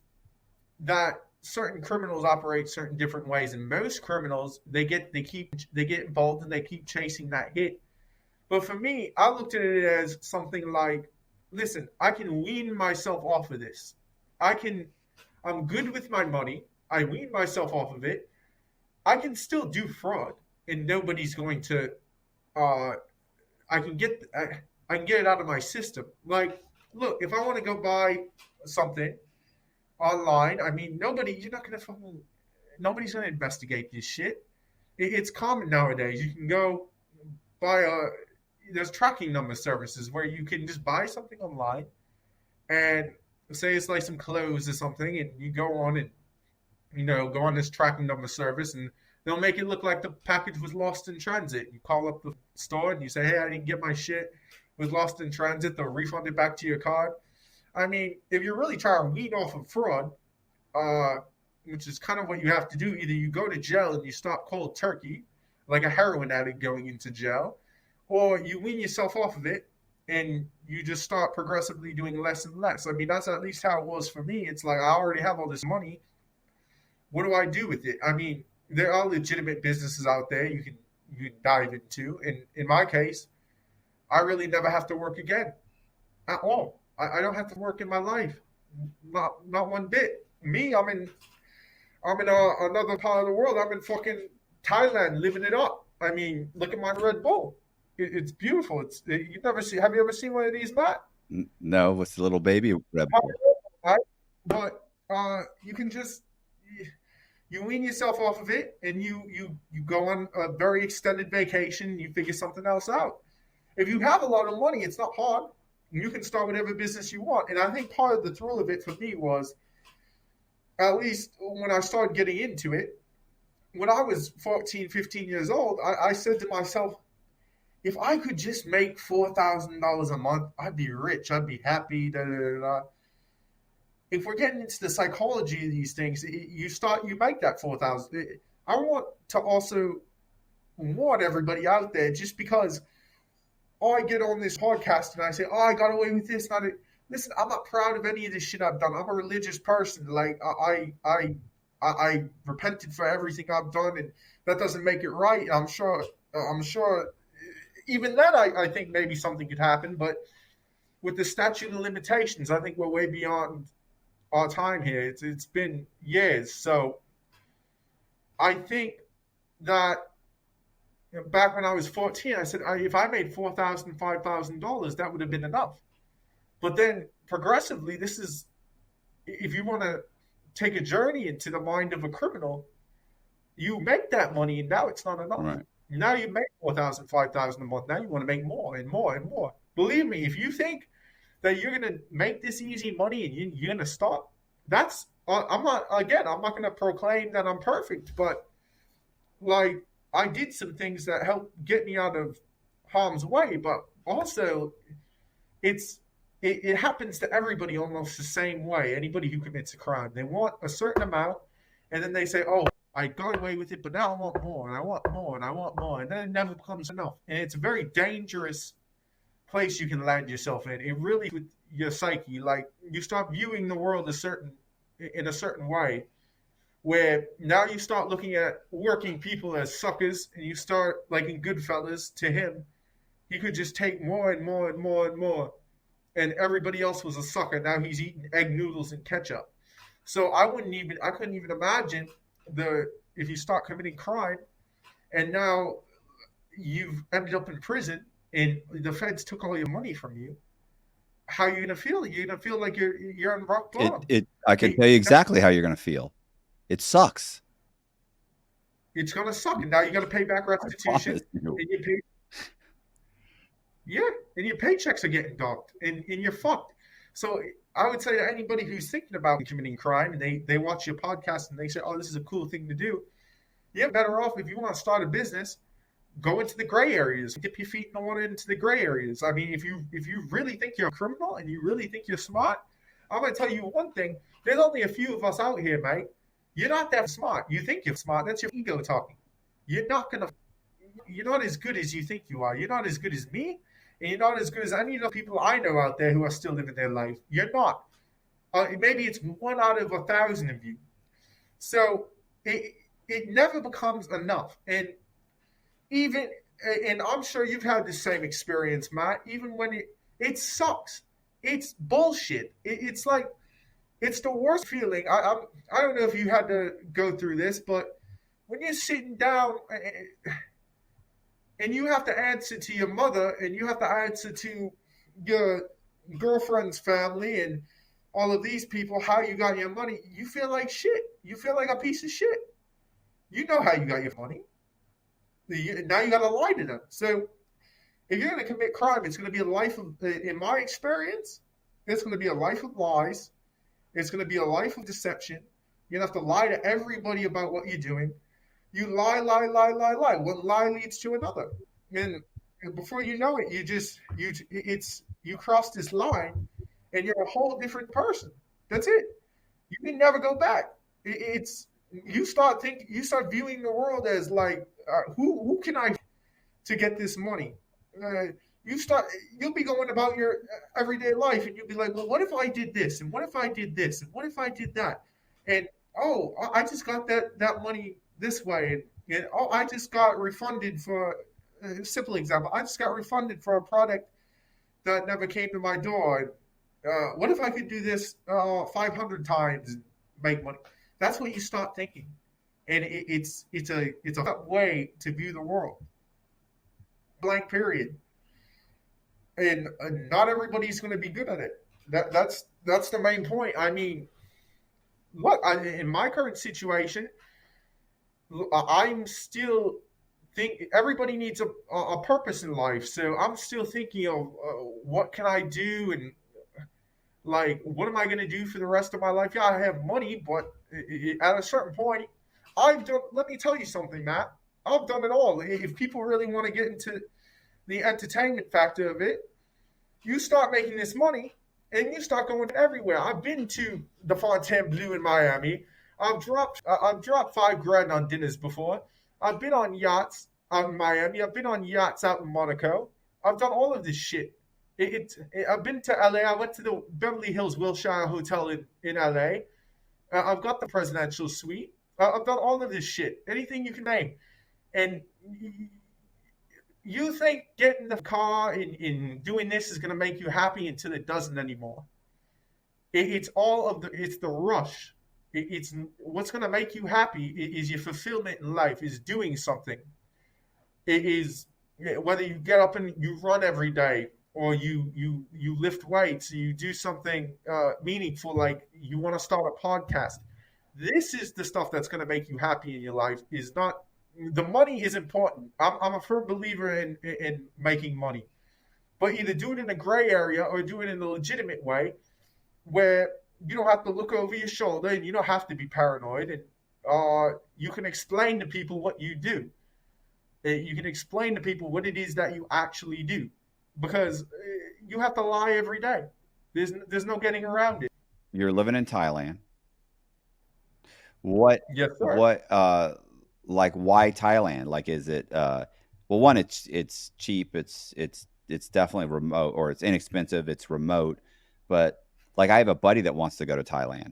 that certain criminals operate certain different ways, and most criminals they get involved and they keep chasing that hit. But for me, I looked at it as something like, listen, I can wean myself off of this. I'm good with my money. I wean myself off of it. I can still do fraud, and nobody's going to. I can get it out of my system. Like, look, if I want to go buy something online, I mean, nobody's going to investigate this shit. It's common nowadays. You can go buy there's tracking number services where you can just buy something online, and say it's like some clothes or something, and you go on and go on this tracking number service, and they'll make it look like the package was lost in transit. You call up the store and you say, hey, I didn't get my shit, it was lost in transit. They'll refund it back to your card. I mean, if you're really trying to weed off of fraud, which is kind of what you have to do, either you go to jail and you stop cold turkey, like a heroin addict going into jail, or you wean yourself off of it and you just start progressively doing less and less. I mean, that's at least how it was for me. It's like, I already have all this money. What do I do with it? I mean, there are legitimate businesses out there you can dive into. And in my case, I really never have to work again at all. I don't have to work in my life, not one bit. Me, I'm in another part of the world. I'm in fucking Thailand, living it up. I mean, look at my Red Bull. It's beautiful. You never see. Have you ever seen one of these, Matt? No, what's the little baby Red Bull? Right? But you can just you wean yourself off of it, and you go on a very extended vacation. You figure something else out. If you have a lot of money, it's not hard. You can start whatever business you want. And I think part of the thrill of it for me was, at least when I started getting into it, when I was 14, 15 years old, I said to myself, if I could just make $4,000 a month, I'd be rich. I'd be happy. Da, da, da, da. If we're getting into the psychology of these things, you make that 4,000. I want to also warn everybody out there, just because I get on this podcast and I say, I got away with this. Listen, I'm not proud of any of this shit I've done. I'm a religious person. Like I repented for everything I've done, and that doesn't make it right. I'm sure. Even then, I think maybe something could happen. But with the statute of limitations, I think we're way beyond our time here. It's been years, so I think that back when I was 14, I said, if I made $4,000, $5,000, that would have been enough. But then progressively, this is, if you want to take a journey into the mind of a criminal, you make that money and now it's not enough. Right. Now you make $4,000, $5,000 a month. Now you want to make more and more and more. Believe me, if you think that you're going to make this easy money and you're going to stop, I'm not going to proclaim that I'm perfect, but like I did some things that helped get me out of harm's way, but also it happens to everybody almost the same way. Anybody who commits a crime, they want a certain amount, and then they say, oh, I got away with it, but now I want more, and I want more, and I want more, and then it never becomes enough. And it's a very dangerous place you can land yourself in. It really, with your psyche, like you start viewing the world in a certain way, where now you start looking at working people as suckers, and you start, like in Goodfellas, to him, he could just take more and more and more and more, and everybody else was a sucker. Now he's eating egg noodles and ketchup. So I couldn't even imagine if you start committing crime, and now you've ended up in prison, and the feds took all your money from you. How are you gonna feel? You're gonna feel like you're on rock bottom. I can tell you exactly how you're gonna feel. It sucks. It's gonna suck, and now you got to pay back restitution, and your paychecks are getting docked, and you're fucked. So I would say to anybody who's thinking about committing crime, and they watch your podcast and they say, "Oh, this is a cool thing to do," you're better off if you want to start a business. Go into the gray areas. Dip your feet in the water into the gray areas. I mean, if you really think you're a criminal and you really think you're smart, I'm going to tell you one thing. There's only a few of us out here, mate. You're not that smart. You think you're smart. That's your ego talking. You're not as good as you think you are. You're not as good as me, and you're not as good as any of the people I know out there who are still living their life. You're not. Maybe it's 1 out of 1,000 of you. So it never becomes enough. And I'm sure you've had the same experience, Matt, even when it sucks. It's bullshit. It's like, it's the worst feeling. I don't know if you had to go through this, but when you're sitting down and you have to answer to your mother, and you have to answer to your girlfriend's family and all of these people how you got your money, you feel like shit. You feel like a piece of shit. You know how you got your money. Now you got to lie to them. So if you're going to commit crime, it's going to be a life of, in my experience, it's going to be a life of lies. It's going to be a life of deception. You're going to have to lie to everybody about what you're doing. You lie. One lie leads to another. And before you know it, you cross this line and you're a whole different person. That's it. You can never go back. You start viewing the world as like, who can I to get this money? You'll be going about your everyday life, and you'll be like, well, what if I did this, and what if I did this, and what if I did that, and I just got that money this way, and I just got refunded for a simple example. I just got refunded for a product that never came to my door. And, what if I could do this 500 times and make money? That's what you start thinking. And it's a way to view the world. Blank period. And not everybody's going to be good at it. That's the main point. I mean, in my current situation, I'm still thinking everybody needs a purpose in life. So I'm still thinking of what can I do, and like, what am I going to do for the rest of my life? Yeah, I have money, but at a certain point, let me tell you something, Matt. I've done it all. If people really want to get into the entertainment factor of it, you start making this money and you start going everywhere. I've been to the Fontainebleau in Miami. I've dropped $5,000 on dinners before. I've been on yachts. out in Miami. I've been on yachts out in Monaco. I've done all of this shit. I've been to LA. I went to the Beverly Hills Wilshire Hotel in LA. I've got the presidential suite. I've done all of this shit. Anything you can name. And you think getting the car in doing this is going to make you happy until it doesn't anymore. It's the rush. It's what's going to make you happy is your fulfillment in life, is doing something. It is whether you get up and you run every day, or you lift weights, you do something meaningful, like you want to start a podcast. This is the stuff that's going to make you happy in your life. Is not the money is important. I'm a firm believer in making money, but either do it in a gray area or do it in a legitimate way, where you don't have to look over your shoulder and you don't have to be paranoid, and you can explain to people what you do. You can explain to people what it is that you actually do, because you have to lie every day. There's no getting around it. You're living in Thailand. What? Yes, sir. What? Like, why Thailand? Like, is it? Well, one, it's cheap. It's definitely remote, or it's inexpensive. It's remote, but like, I have a buddy that wants to go to Thailand.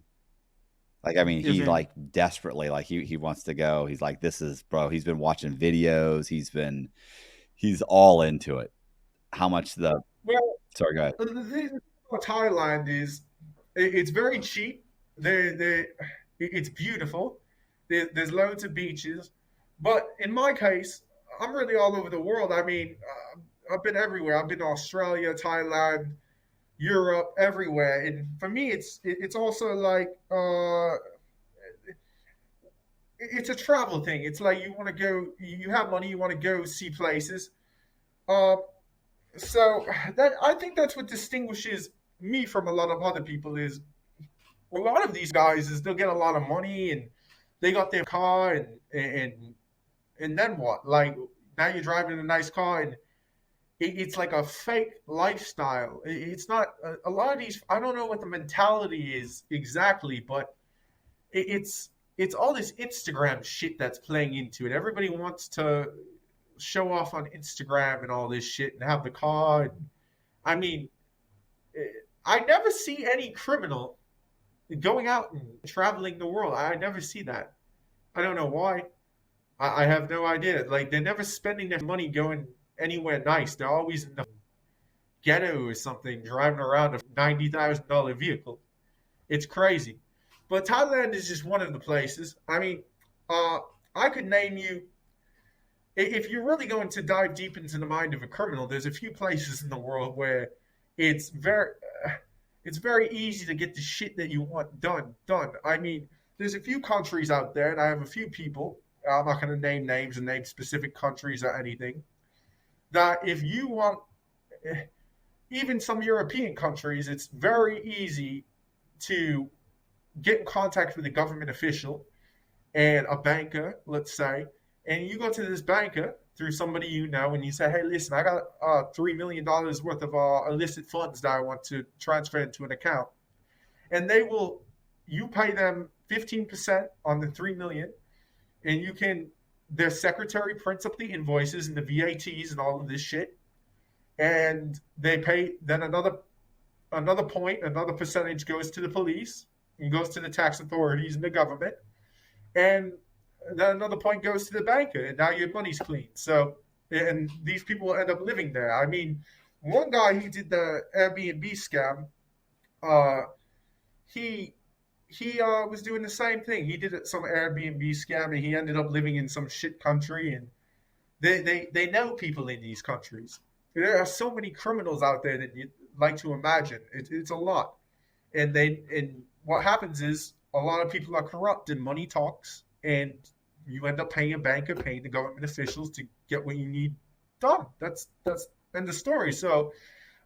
Like, I mean, he like desperately, like he wants to go. He's like, this is, bro. He's been watching videos. He's all into it. How much the? Well, Sorry, go ahead. the thing about Thailand is it's very cheap. It's beautiful. There's loads of beaches, but in my case, I'm really all over the world. I mean, I've been everywhere. I've been to Australia, Thailand, Europe, everywhere. And for me, it's also like it's a travel thing. It's like you want to go, you have money, you want to go see places. Uh, so that I think that's what distinguishes me from a lot of other people. Is a lot of these guys is they'll get a lot of money and they got their car, and then what? Like, now you're driving a nice car, and it's like a fake lifestyle. It's not a lot of these. I don't know what the mentality is exactly, but it's all this Instagram shit that's playing into it. Everybody wants to show off on Instagram and all this shit and have the car. And, I mean, I never see any criminal going out and traveling the world. I never see that. I don't know why. I have no idea. Like, they're never spending their money going anywhere nice. They're always in the ghetto or something, driving around a $90,000 vehicle. It's crazy. But Thailand is just one of the places. I mean, I could name you, if you're really going to dive deep into the mind of a criminal, there's a few places in the world where it's very easy to get the shit that you want done. I mean, there's a few countries out there, and I have a few people. I'm not going to name names and name specific countries or anything. That if you want, even some European countries, it's very easy to get in contact with a government official and a banker, let's say, and you go to this banker through somebody you know, and you say, hey, listen, I got $3 million worth of illicit funds that I want to transfer into an account. And you pay them 15% on the $3 million, and their secretary prints up the invoices and the VATs and all of this shit. And they pay, then another percentage goes to the police and goes to the tax authorities and the government. And then another point goes to the banker, and now your money's clean. So, and these people will end up living there. I mean, one guy, he did the Airbnb scam. He was doing the same thing. He did some Airbnb scam, and he ended up living in some shit country. And they know people in these countries. There are so many criminals out there that you'd like to imagine. It's a lot. And what happens is a lot of people are corrupt, and money talks. And you end up paying a banker, paying the government officials to get what you need done. That's end of story. So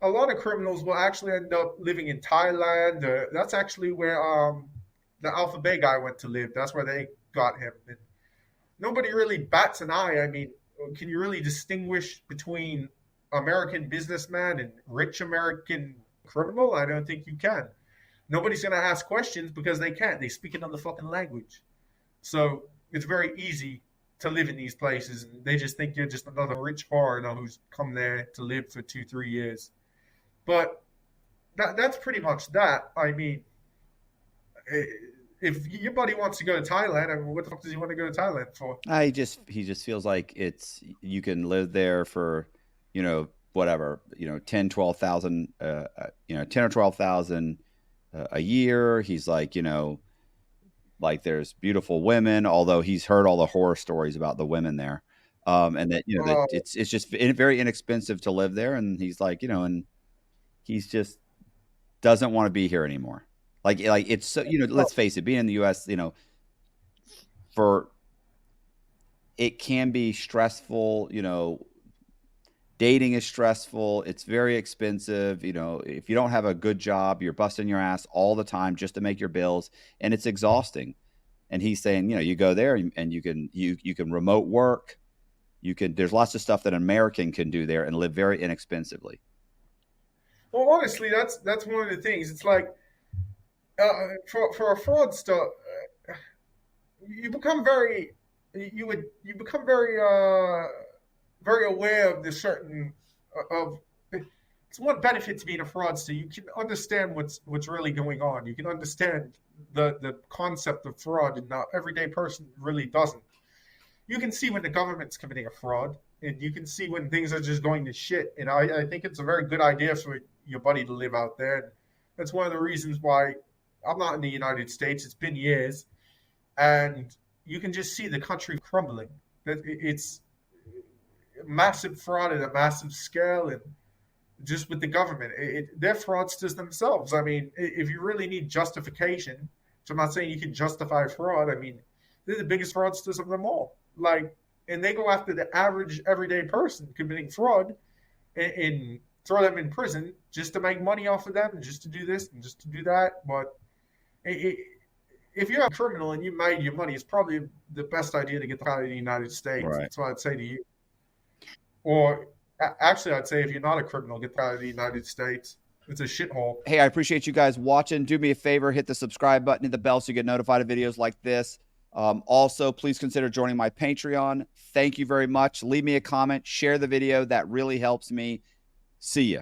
a lot of criminals will actually end up living in Thailand. That's actually where the Alpha Bay guy went to live. That's where they got him. And nobody really bats an eye. I mean, can you really distinguish between American businessman and rich American criminal? I don't think you can. Nobody's going to ask questions because they can't. They speak another fucking language. So it's very easy to live in these places, and they just think you're just another rich foreigner who's come there to live for 2, 3 years. But that's pretty much that. I mean, eh, if your buddy wants to go to Thailand, I mean, what the fuck does he want to go to Thailand for? He just feels like you can live there for, whatever, 10, 12,000, 10 or 12,000 a year. He's like, like there's beautiful women, although he's heard all the horror stories about the women there. And that, that Oh, it's just very inexpensive to live there. And he's like, and he's just doesn't want to be here anymore. Like it's so, let's face it, being in the US, for it can be stressful, dating is stressful. It's very expensive. If you don't have a good job, you're busting your ass all the time just to make your bills, and it's exhausting. And he's saying, you go there and you can remote work. There's lots of stuff that an American can do there and live very inexpensively. well, honestly, that's one of the things. It's like for a fraudster, you become very you become very aware of the certain of it's one benefit to being a fraudster. You can understand what's really going on. You can understand the concept of fraud, and the everyday person really doesn't. You can see when the government's committing a fraud, and you can see when things are just going to shit. And I think it's a very good idea for your buddy to live out there. And that's one of the reasons why I'm not in the United States. It's been years, and you can just see the country crumbling. That it's massive fraud at a massive scale, and just with the government, they're fraudsters themselves. I mean, if you really need justification, so I'm not saying you can justify fraud. I mean, they're the biggest fraudsters of them all. Like, and they go after the average everyday person committing fraud and throw them in prison just to make money off of them and just to do this and just to do that. But if you're a criminal and you made your money, it's probably the best idea to get out of the United States. Right. That's what I'd say to you. Or actually, I'd say if you're not a criminal, get out of the United States. It's a shithole. Hey, I appreciate you guys watching. Do me a favor, hit the subscribe button, hit the bell so you get notified of videos like this. Also, please consider joining my Patreon. Thank you very much. Leave me a comment, share the video. That really helps me. See ya.